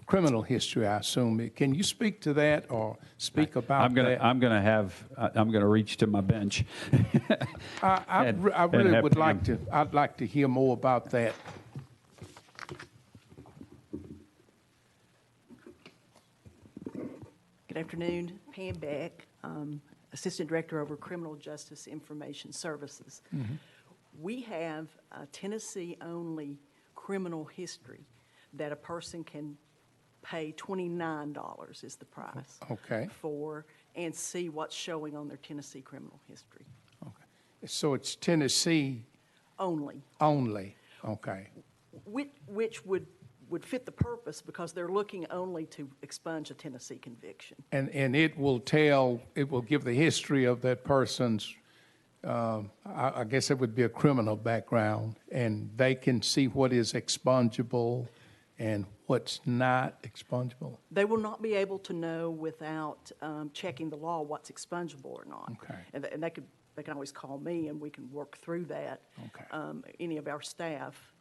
criminal history, I assume. Can you speak to that or speak about that? I'm going to reach to my bench. I really would like to. I'd like to hear more about that. Good afternoon, Pam Beck, Assistant Director over Criminal Justice Information Services. Mm-hmm. We have a Tennessee-only criminal history that a person can pay $29 is the price. Okay. For and see what's showing on their Tennessee criminal history. Okay. So it's Tennessee only. Only. Okay. Which would fit the purpose because they're looking only to expunge a Tennessee conviction. And it will give the history of that person's I guess it would be a criminal background, and they can see what is expungible and what's not expungible. They will not be able to know without checking the law what's expungible or not. Okay. And they can always call me and we can work through that. Okay. Any of our staff,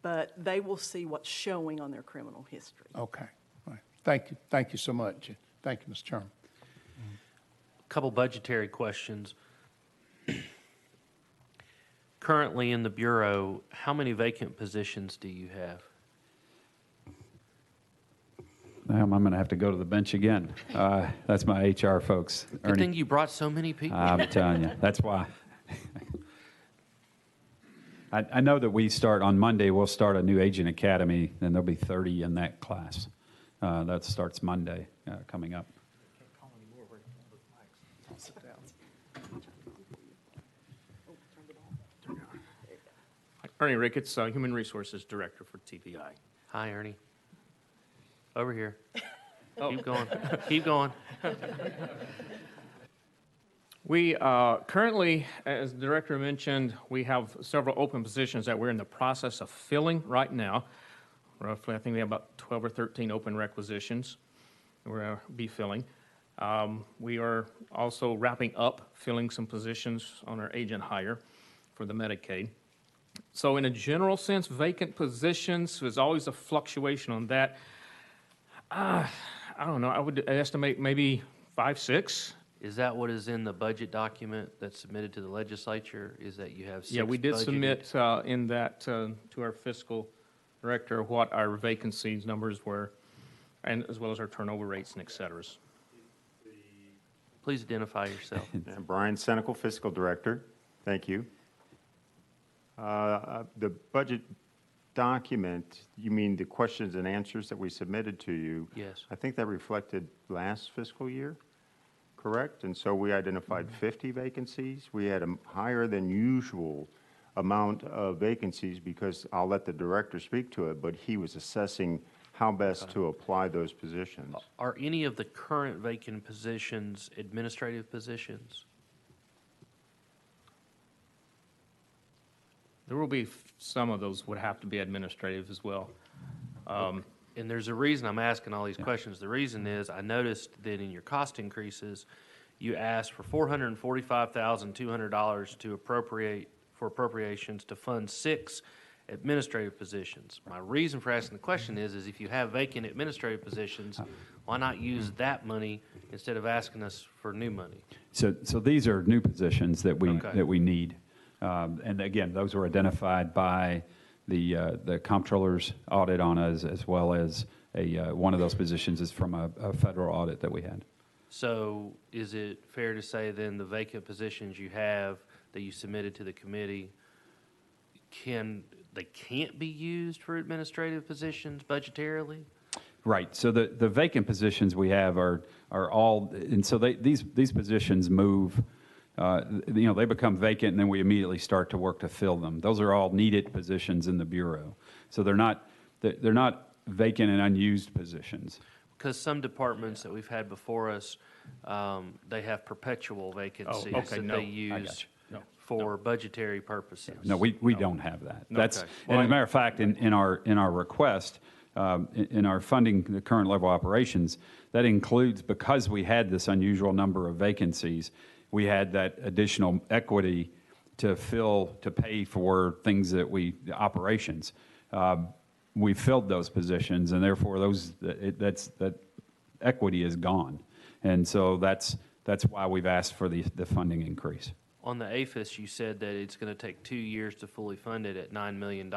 but they will see what's showing on their criminal history. Okay. All right. Thank you so much. Thank you, Mr. Chairman. Couple budgetary questions. Currently in the Bureau, how many vacant positions do you have? I'm going to have to go to the bench again. That's my HR folks. Good thing you brought so many people. I'm telling you, that's why. I know that we start on Monday, we'll start a new agent academy, and there'll be 30 in that class. That starts Monday coming up. Ernie Ricketts, Human Resources Director for TBI. Hi, Ernie. Over here. Keep going. Keep going. We currently, as the director mentioned, we have several open positions that we're in the process of filling right now. Roughly, I think we have about 12 or 13 open requisitions we're going to be filling. We are also wrapping up filling some positions on our agent hire for the Medicaid. So in a general sense, vacant positions, there's always a fluctuation on that. I don't know, I would estimate maybe 5, 6. Is that what is in the budget document that's submitted to the legislature? Is that you have 6 Yeah, we did budgeted? submit in that to our fiscal director what our vacancies numbers were, and as well as our turnover rates and et ceteras. Please identify yourself. Brian Senecal, Fiscal Director. Thank you. The budget document, you mean the questions and answers that we submitted to you? Yes. I think that reflected last fiscal year, correct? And so we identified 50 vacancies. We had a higher than usual amount of vacancies because I'll let the director speak to it, but he was assessing how best to apply those positions. Are any of the current vacant positions administrative positions? There will be some of those would have to be administrative as well. And there's a reason I'm asking all these questions. The reason is I noticed that in your cost increases, you asked for $445,200 to appropriate for appropriations to fund 6 administrative positions. My reason for asking the question is if you have vacant administrative positions, why not use that money instead of asking us for new money? So these are new positions that we Okay. that we need, and again, those were identified by the comptroller's audit on us, as well as one of those positions is from a federal audit that we had. So is it fair to say then the vacant positions you have that you submitted to the committee can't be used for administrative positions budgetarily? Right. So the vacant positions we have are all, and so these positions move. They become vacant, and then we immediately start to work to fill them. Those are all needed positions in the Bureau. So they're not vacant and unused positions. Because some departments that we've had before us, they have perpetual vacancies okay, that no, they I use got you. for budgetary purposes. No, we don't have that. That's, Okay. and as a matter of fact, in our request, in our funding, the current level operations, that includes, because we had this unusual number of vacancies, we had that additional equity to pay for things that operations. We filled those positions, and therefore that equity is gone. And so that's why we've asked for the funding increase. On the APHIS, you said that it's going to take 2 years to fully fund it at $9 million.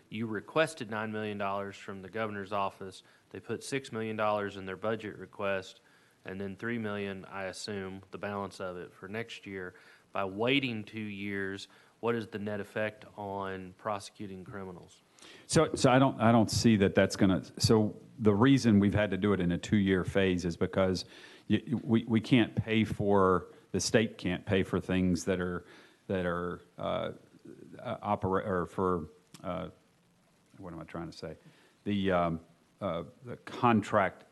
You requested $9 million from the governor's office. They put $6 million in their budget request, and then $3 million, I assume, the balance of it for next year. By waiting 2 years, what is the net effect on prosecuting criminals? So I don't see that that's going to. So the reason we've had to do it in a 2-year phase is because we can't pay for. The state can't pay for things that are what am I trying to say? The contract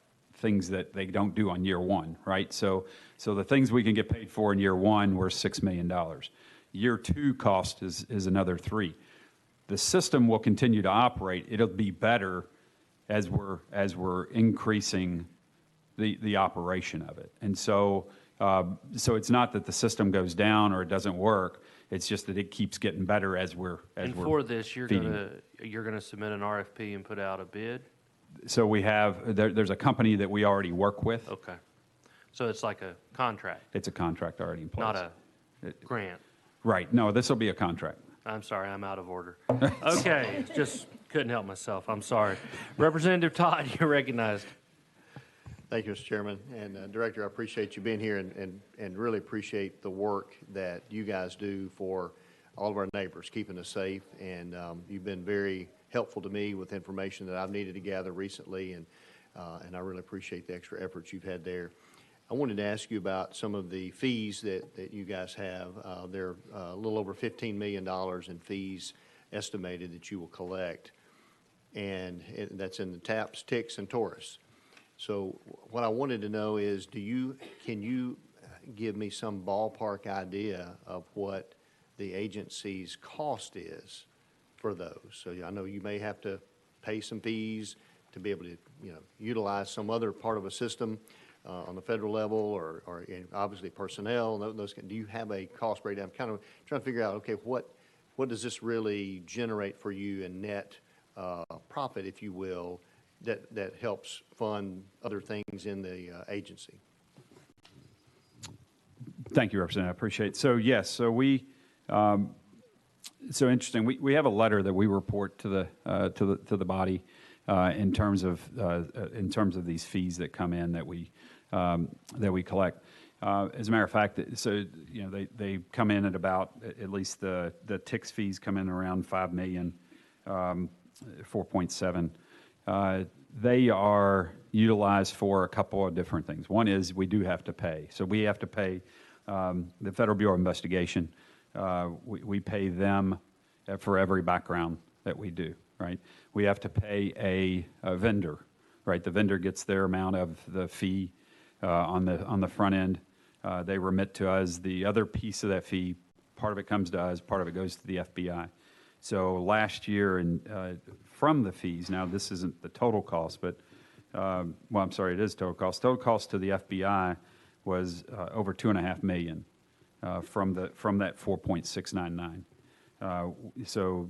things that they don't do on year one, right? So the things we can get paid for in year one were $6 million. Year two cost is another 3. The system will continue to operate. It'll be better as we're increasing the operation of it. And so it's not that the system goes down or it doesn't work. It's just that it keeps getting better as we're And for this, you're feeding gonna submit an RFP and put out a bid? So we have there's a company that we already work with. Okay. So it's like a contract, It's a contract already in place. not a grant? Right. No, this will be a contract. I'm sorry, I'm out of order. Okay, just couldn't help myself. I'm sorry. Representative Todd, you're recognized. Thank you, Mr. Chairman. And Director, I appreciate you being here and really appreciate the work that you guys do for all of our neighbors, keeping us safe. And you've been very helpful to me with information that I've needed to gather recently, and I really appreciate the extra efforts you've had there. I wanted to ask you about some of the fees that you guys have. There are a little over $15 million in fees estimated that you will collect, and that's in the taps, ticks, and tourists. So what I wanted to know is, can you give me some ballpark idea of what the agency's cost is for those? So I know you may have to pay some fees to be able to, utilize some other part of a system on the federal level, or obviously personnel. Do you have a cost breakdown? Kind of trying to figure out, okay, what does this really generate for you in net profit, if you will, that helps fund other things in the agency? Thank you, Representative. I appreciate it. So yes, so so interesting. We have a letter that we report to the body in terms of these fees that come in that we collect. As a matter of fact, so they come in at about, at least the TICS fees come in around $5 million, 4.7. They are utilized for a couple of different things. One is we do have to pay. So we have to pay the Federal Bureau of Investigation. We pay them for every background that we do, right? We have to pay a vendor, right? The vendor gets their amount of the fee on the front end. They remit to us the other piece of that fee. Part of it comes to us, part of it goes to the FBI. So last year, from the fees, now this isn't the total cost, but, well, I'm sorry, it is total cost. Total cost to the FBI was over $2.5 million from that 4.699. So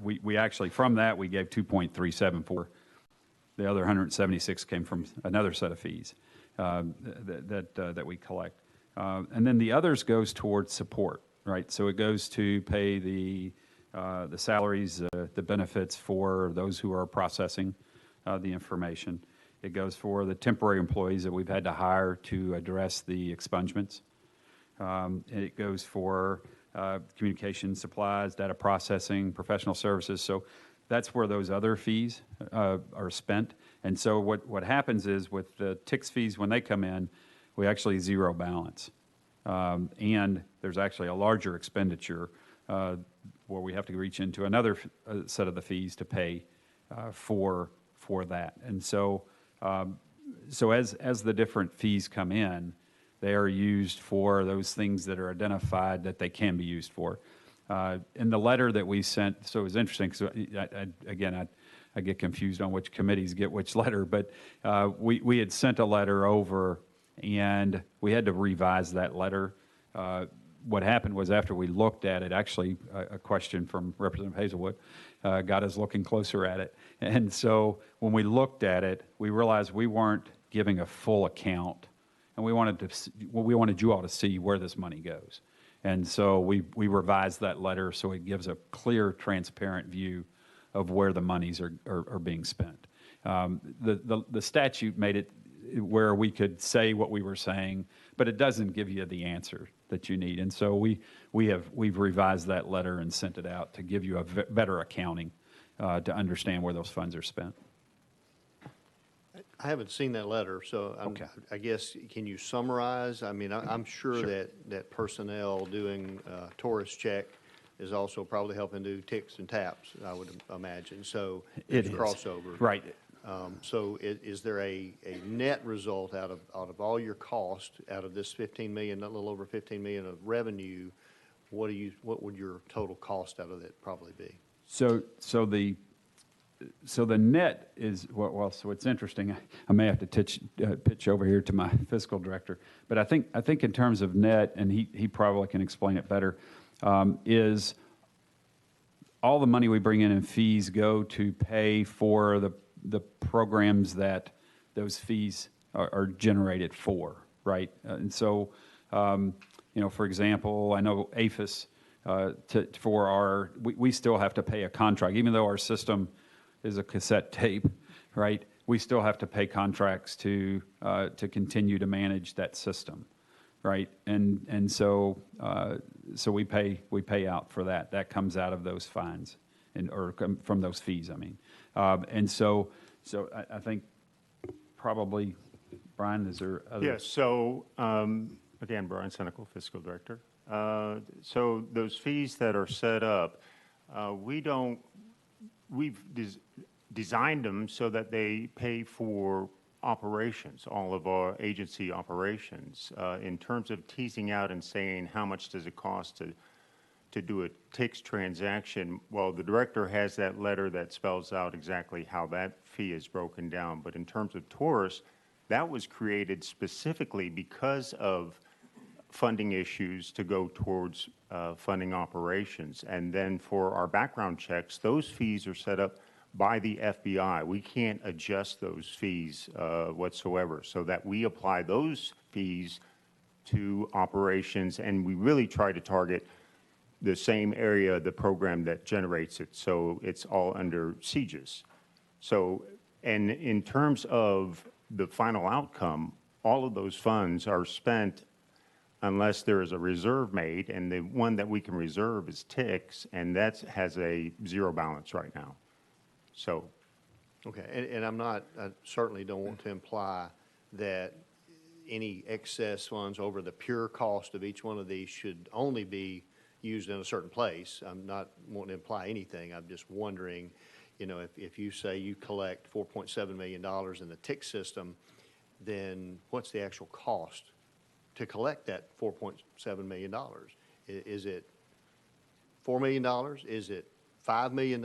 we actually, from that, we gave 2.374. The other 176 came from another set of fees that we collect. And then the others goes towards support, right? So it goes to pay the salaries, the benefits for those who are processing the information. It goes for the temporary employees that we've had to hire to address the expungements. It goes for communication supplies, data processing, professional services. So that's where those other fees are spent. And so what happens is with the TICS fees, when they come in, we actually zero balance. And there's actually a larger expenditure where we have to reach into another set of the fees to pay for that. And so as the different fees come in, they are used for those things that are identified that they can be used for. In the letter that we sent, so it was interesting, because I get confused on which committees get which letter, but we had sent a letter over, and we had to revise that letter. What happened was, after we looked at it, actually a question from Representative Hazelwood got us looking closer at it. And so when we looked at it, we realized we weren't giving a full account, and we wanted you all to see where this money goes. And so we revised that letter so it gives a clear, transparent view of where the monies are being spent. The statute made it where we could say what we were saying, but it doesn't give you the answer that you need. And so we've revised that letter and sent it out to give you a better accounting to understand where those funds are spent. I haven't seen that letter, so Okay. I guess, can you summarize? I mean, I'm sure that personnel doing tourist check is also probably helping do ticks and taps, I would imagine. So It it's is. crossover. Right. So is there a net result out of all your cost, out of this 15 million, a little over 15 million of revenue, what would your total cost out of that probably be? So the net is, well, so it's interesting. I may have to pitch over here to my fiscal director, but I think in terms of net, and he probably can explain it better, is all the money we bring in fees go to pay for the programs that those fees are generated for, right? And so, for example, I know APHIS, we still have to pay a contract, even though our system is a cassette tape, right? We still have to pay contracts to continue to manage that system, right? And so we pay out for that. That comes out of those fines or from those fees, I mean. And so I think probably, Brian, is there other? Yes, so, again, Brian Senecal, Fiscal Director. So those fees that are set up, we've designed them so that they pay for operations, all of our agency operations. In terms of teasing out and saying how much does it cost to do a TIX transaction, well, the director has that letter that spells out exactly how that fee is broken down. But in terms of Taurus, that was created specifically because of funding issues to go towards funding operations. And then for our background checks, those fees are set up by the FBI. We can't adjust those fees whatsoever, so that we apply those fees to operations, and we really try to target the same area of the program that generates it, so it's all under CGIS. So, and in terms of the final outcome, all of those funds are spent unless there is a reserve made, and the one that we can reserve is TIX, and that has a zero balance right now. So, Okay, and I certainly don't want to imply that any excess funds over the pure cost of each one of these should only be used in a certain place. I'm not wanting to imply anything. I'm just wondering, if you say you collect $4.7 million in the TIC system, then what's the actual cost to collect that $4.7 million? Is it $4 million? Is it $5 million?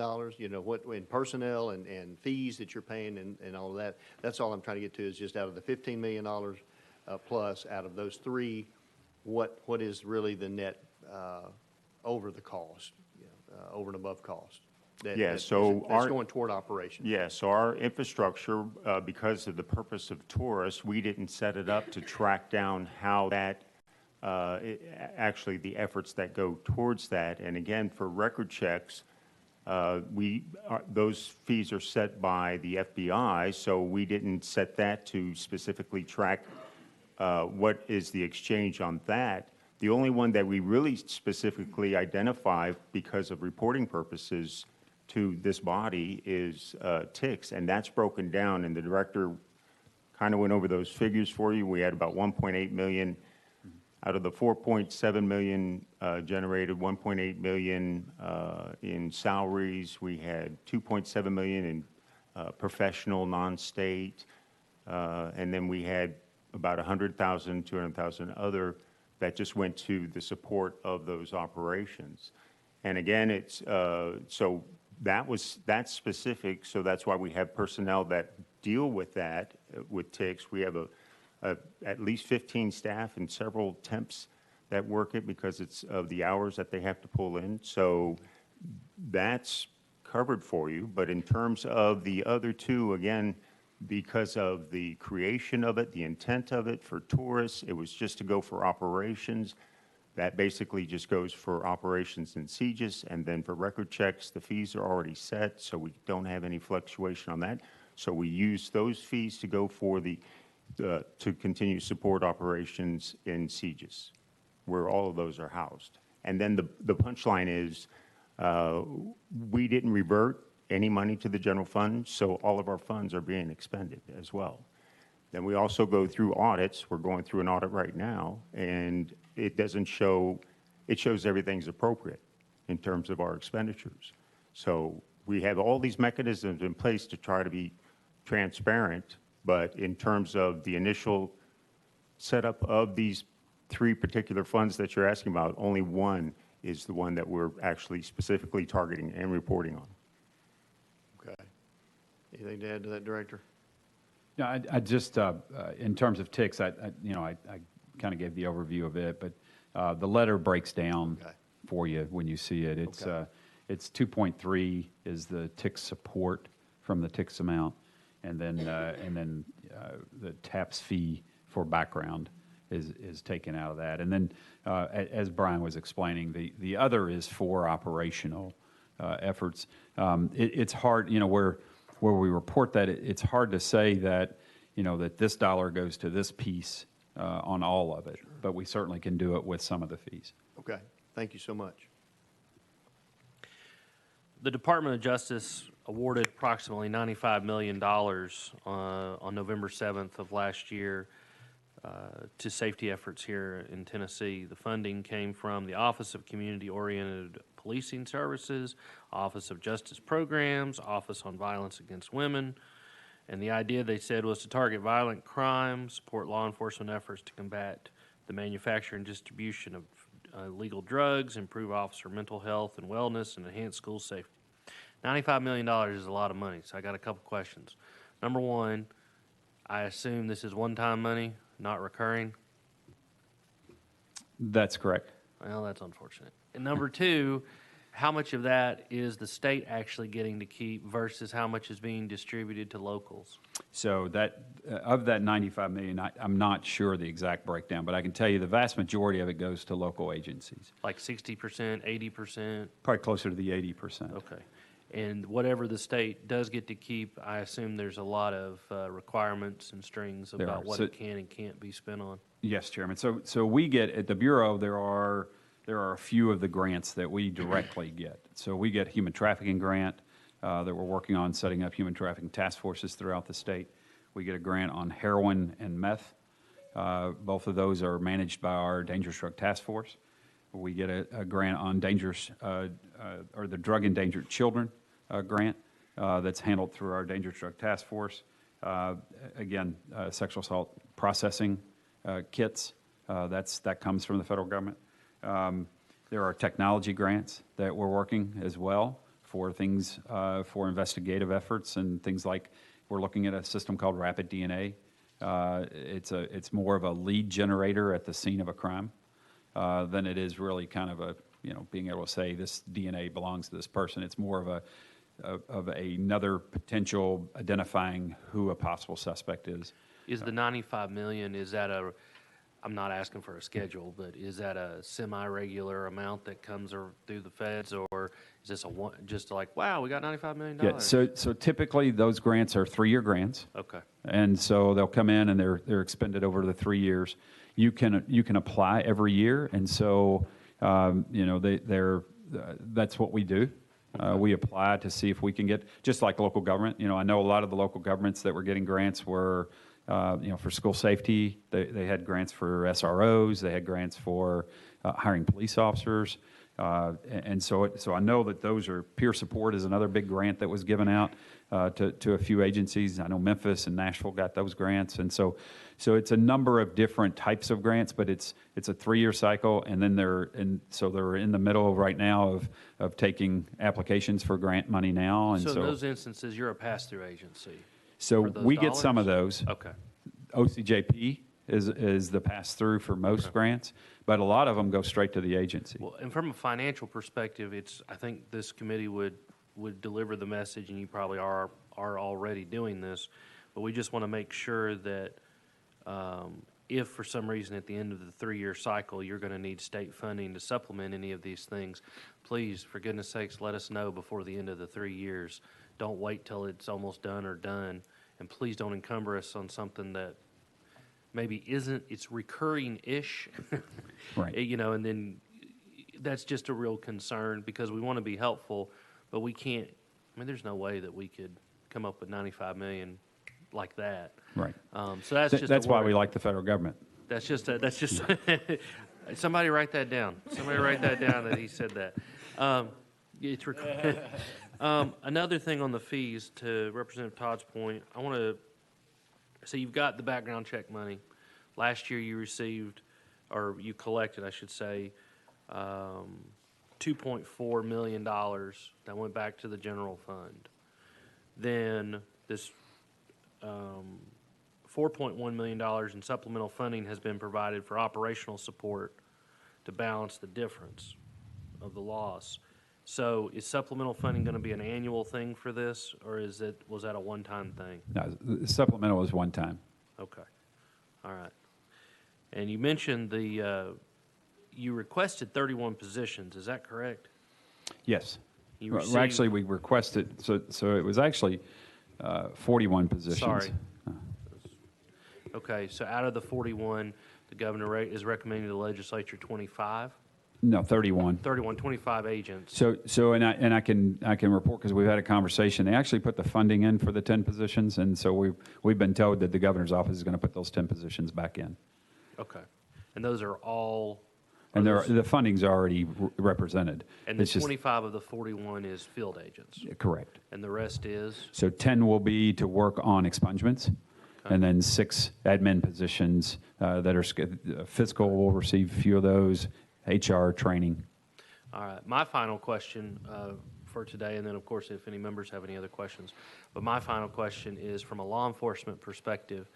What in personnel and fees that you're paying and all of that? That's all I'm trying to get to, is just out of the $15 million plus, out of those three, what is really the net over the cost, over and above cost? That's going toward operations. Yeah, so our infrastructure, because of the purpose of Taurus, we didn't set it up to track down how that, actually the efforts that go towards that. And again, for record checks, those fees are set by the FBI, so we didn't set that to specifically track what is the exchange on that. The only one that we really specifically identify because of reporting purposes to this body is TICS, and that's broken down, and the director kind of went over those figures for you. We had about 1.8 million out of the 4.7 million generated, 1.8 million in salaries. We had 2.7 million in professional, non-state, and then we had about 100,000, 200,000 other that just went to the support of those operations. And again, it's so that's specific. So that's why we have personnel that deal with that with TICS. We have at least 15 staff and several temps that work it because it's of the hours that they have to pull in. So that's covered for you. But in terms of the other two, again, because of the creation of it, the intent of it for tourists, it was just to go for operations. That basically just goes for operations in CGIS, and then for record checks, the fees are already set, so we don't have any fluctuation on that. So we use those fees to go for to continue support operations in CGIS, where all of those are housed. And then the punchline is, we didn't revert any money to the general fund, so all of our funds are being expended as well. Then we also go through audits. We're going through an audit right now, and it doesn't show, it shows everything's appropriate in terms of our expenditures. So we have all these mechanisms in place to try to be transparent, but in terms of the initial setup of these 3 particular funds that you're asking about, only one is the one that we're actually specifically targeting and reporting on. Okay. Anything to add to that, Director? Yeah, I just, in terms of ticks, I kind of gave the overview of it, but the letter breaks down Okay. for you when you see it. It's, Okay. it's 2.3 is the tick support from the ticks amount, and then the TAPS fee for background is taken out of that. And then, as Brian was explaining, the other is for operational efforts. It's hard, where we report that, it's hard to say that, that this dollar goes to this piece on all of it, but we certainly can do it with some of the fees. Okay. Thank you so much. The Department of Justice awarded approximately $95 million on November 7th of last year to safety efforts here in Tennessee. The funding came from the Office of Community-Oriented Policing Services, Office of Justice Programs, Office on Violence Against Women, and the idea, they said, was to target violent crime, support law enforcement efforts to combat the manufacture and distribution of illegal drugs, improve officer mental health and wellness, and enhance school safety. $95 million is a lot of money, so I got a couple questions. Number one, I assume this is one-time money, not recurring? That's correct. Well, that's unfortunate. And number two, how much of that is the state actually getting to keep versus how much is being distributed to locals? So that, of that 95 million, I'm not sure the exact breakdown, but I can tell you the vast majority of it goes to local agencies. Like 60%, 80%? Probably closer to the 80%. Okay. And whatever the state does get to keep, I assume there's a lot of requirements and strings There about are. what So- it can and can't be spent on. Yes, Chairman. So we get, at the Bureau, there are a few of the grants that we directly get. So we get human trafficking grant that we're working on setting up human trafficking task forces throughout the state. We get a grant on heroin and meth. Both of those are managed by our Dangerous Drug Task Force. We get a grant on dangerous, or the Drug Endangered Children grant that's handled through our Dangerous Drug Task Force. Again, sexual assault processing kits, that comes from the federal government. There are technology grants that we're working as well for things, for investigative efforts and things like, we're looking at a system called Rapid DNA. It's more of a lead generator at the scene of a crime than it is really kind of a, being able to say this DNA belongs to this person. It's more of another potential identifying who a possible suspect is. Is the 95 million, is that I'm not asking for a schedule, but is that a semi-regular amount that comes through the feds, or is this just like, wow, we got $95 million? Yeah, so typically those grants are 3-year grants. Okay. And so they'll come in and they're expended over the 3 years. You can apply every year, and so that's what we do. We apply to see if we can get, just like local government. I know a lot of the local governments that were getting grants were, for school safety. They had grants for SROs. They had grants for hiring police officers. And so I know that those are, peer support is another big grant that was given out to a few agencies. I know Memphis and Nashville got those grants. And so it's a number of different types of grants, but it's a 3-year cycle. And then they're in the middle right now of taking applications for grant money now. And So in those instances, you're a pass-through agency? So for those we get some of dollars? those. Okay. OCJP is the pass-through for most grants, but a lot of them go straight to the agency. Well, and from a financial perspective, I think this committee would deliver the message, and you probably are already doing this, but we just want to make sure that if for some reason at the end of the 3-year cycle, you're going to need state funding to supplement any of these things, please, for goodness sakes, let us know before the end of the 3 years. Don't wait till it's almost done or done, and please don't encumber us on something that maybe it's recurring-ish. Right. And then that's just a real concern because we want to be helpful, but we can't, there's no way that we could come up with 95 million like that. Right. So that's just That's a why worry. we like the federal government. That's just somebody write that down. Somebody write that down that he said that. Another thing on the fees, to Representative Todd's point, I want to, so you've got the background check money. Last year you received, or you collected, I should say, $2.4 million that went back to the general fund. Then this $4.1 million in supplemental funding has been provided for operational support to balance the difference of the loss. So is supplemental funding going to be an annual thing for this, or was that a one-time thing? No, the supplemental is one time. Okay, all right. And you mentioned you requested 31 positions, is that correct? Yes. You Well, received- actually, we requested, so it was actually 41 positions. Sorry. Okay, so out of the 41, the governor is recommending to the legislature 25? No, 31. 31, 25 agents. So and I can report, because we've had a conversation. They actually put the funding in for the 10 positions, and so we've been told that the governor's office is going to put those 10 positions back in. Okay. And those are all? And are those- the funding's already represented. And the It's just- 25 of the 41 is field agents? Correct. And the rest is? So 10 will be to work on expungements, and then 6 admin positions that are fiscal will receive a few of those, HR training. All right. My final question for today, and then, of course, if any members have any other questions, but my final question is from a law enforcement perspective.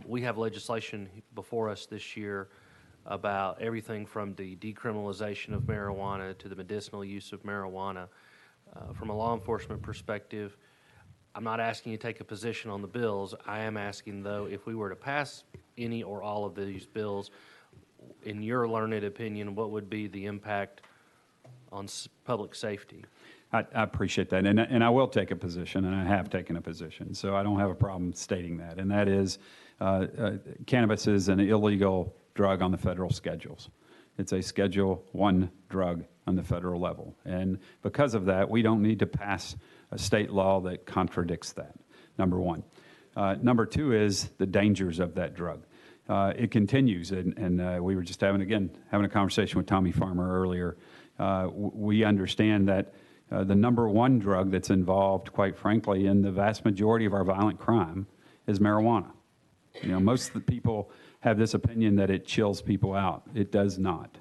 We have legislation before us this year about everything from the decriminalization of marijuana to the medicinal use of marijuana. From a law enforcement perspective, I'm not asking you to take a position on the bills. I am asking, though, if we were to pass any or all of these bills, in your learned opinion, what would be the impact on public safety? I appreciate that, and I will take a position, and I have taken a position, so I don't have a problem stating that, and that is cannabis is an illegal drug on the federal schedules. It's a Schedule I drug on the federal level, and because of that, we don't need to pass a state law that contradicts that, number one. Number two is the dangers of that drug. It continues, and we were just having a conversation with Tommy Farmer earlier. We understand that the number one drug that's involved, quite frankly, in the vast majority of our violent crime is marijuana. You know, most of the people have this opinion that it chills people out. It does not.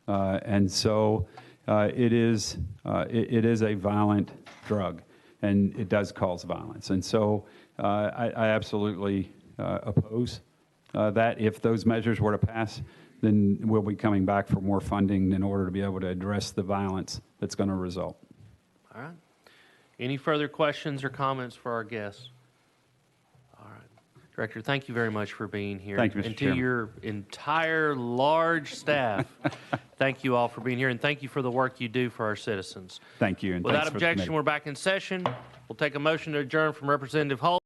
And so it is a violent drug, and it does cause violence. And so I absolutely oppose that. If those measures were to pass, then we'll be coming back for more funding in order to be able to address the violence that's going to result. All right. Any further questions or comments for our guests? All right. Director, thank you very much for being here. Thank you, Mr. And to Chairman. your entire large staff, thank you all for being here, and thank you for the work you do for our citizens. Thank you. And Without thanks for the objection, committee. we're back in session. We'll take a motion to adjourn from Representative Hull.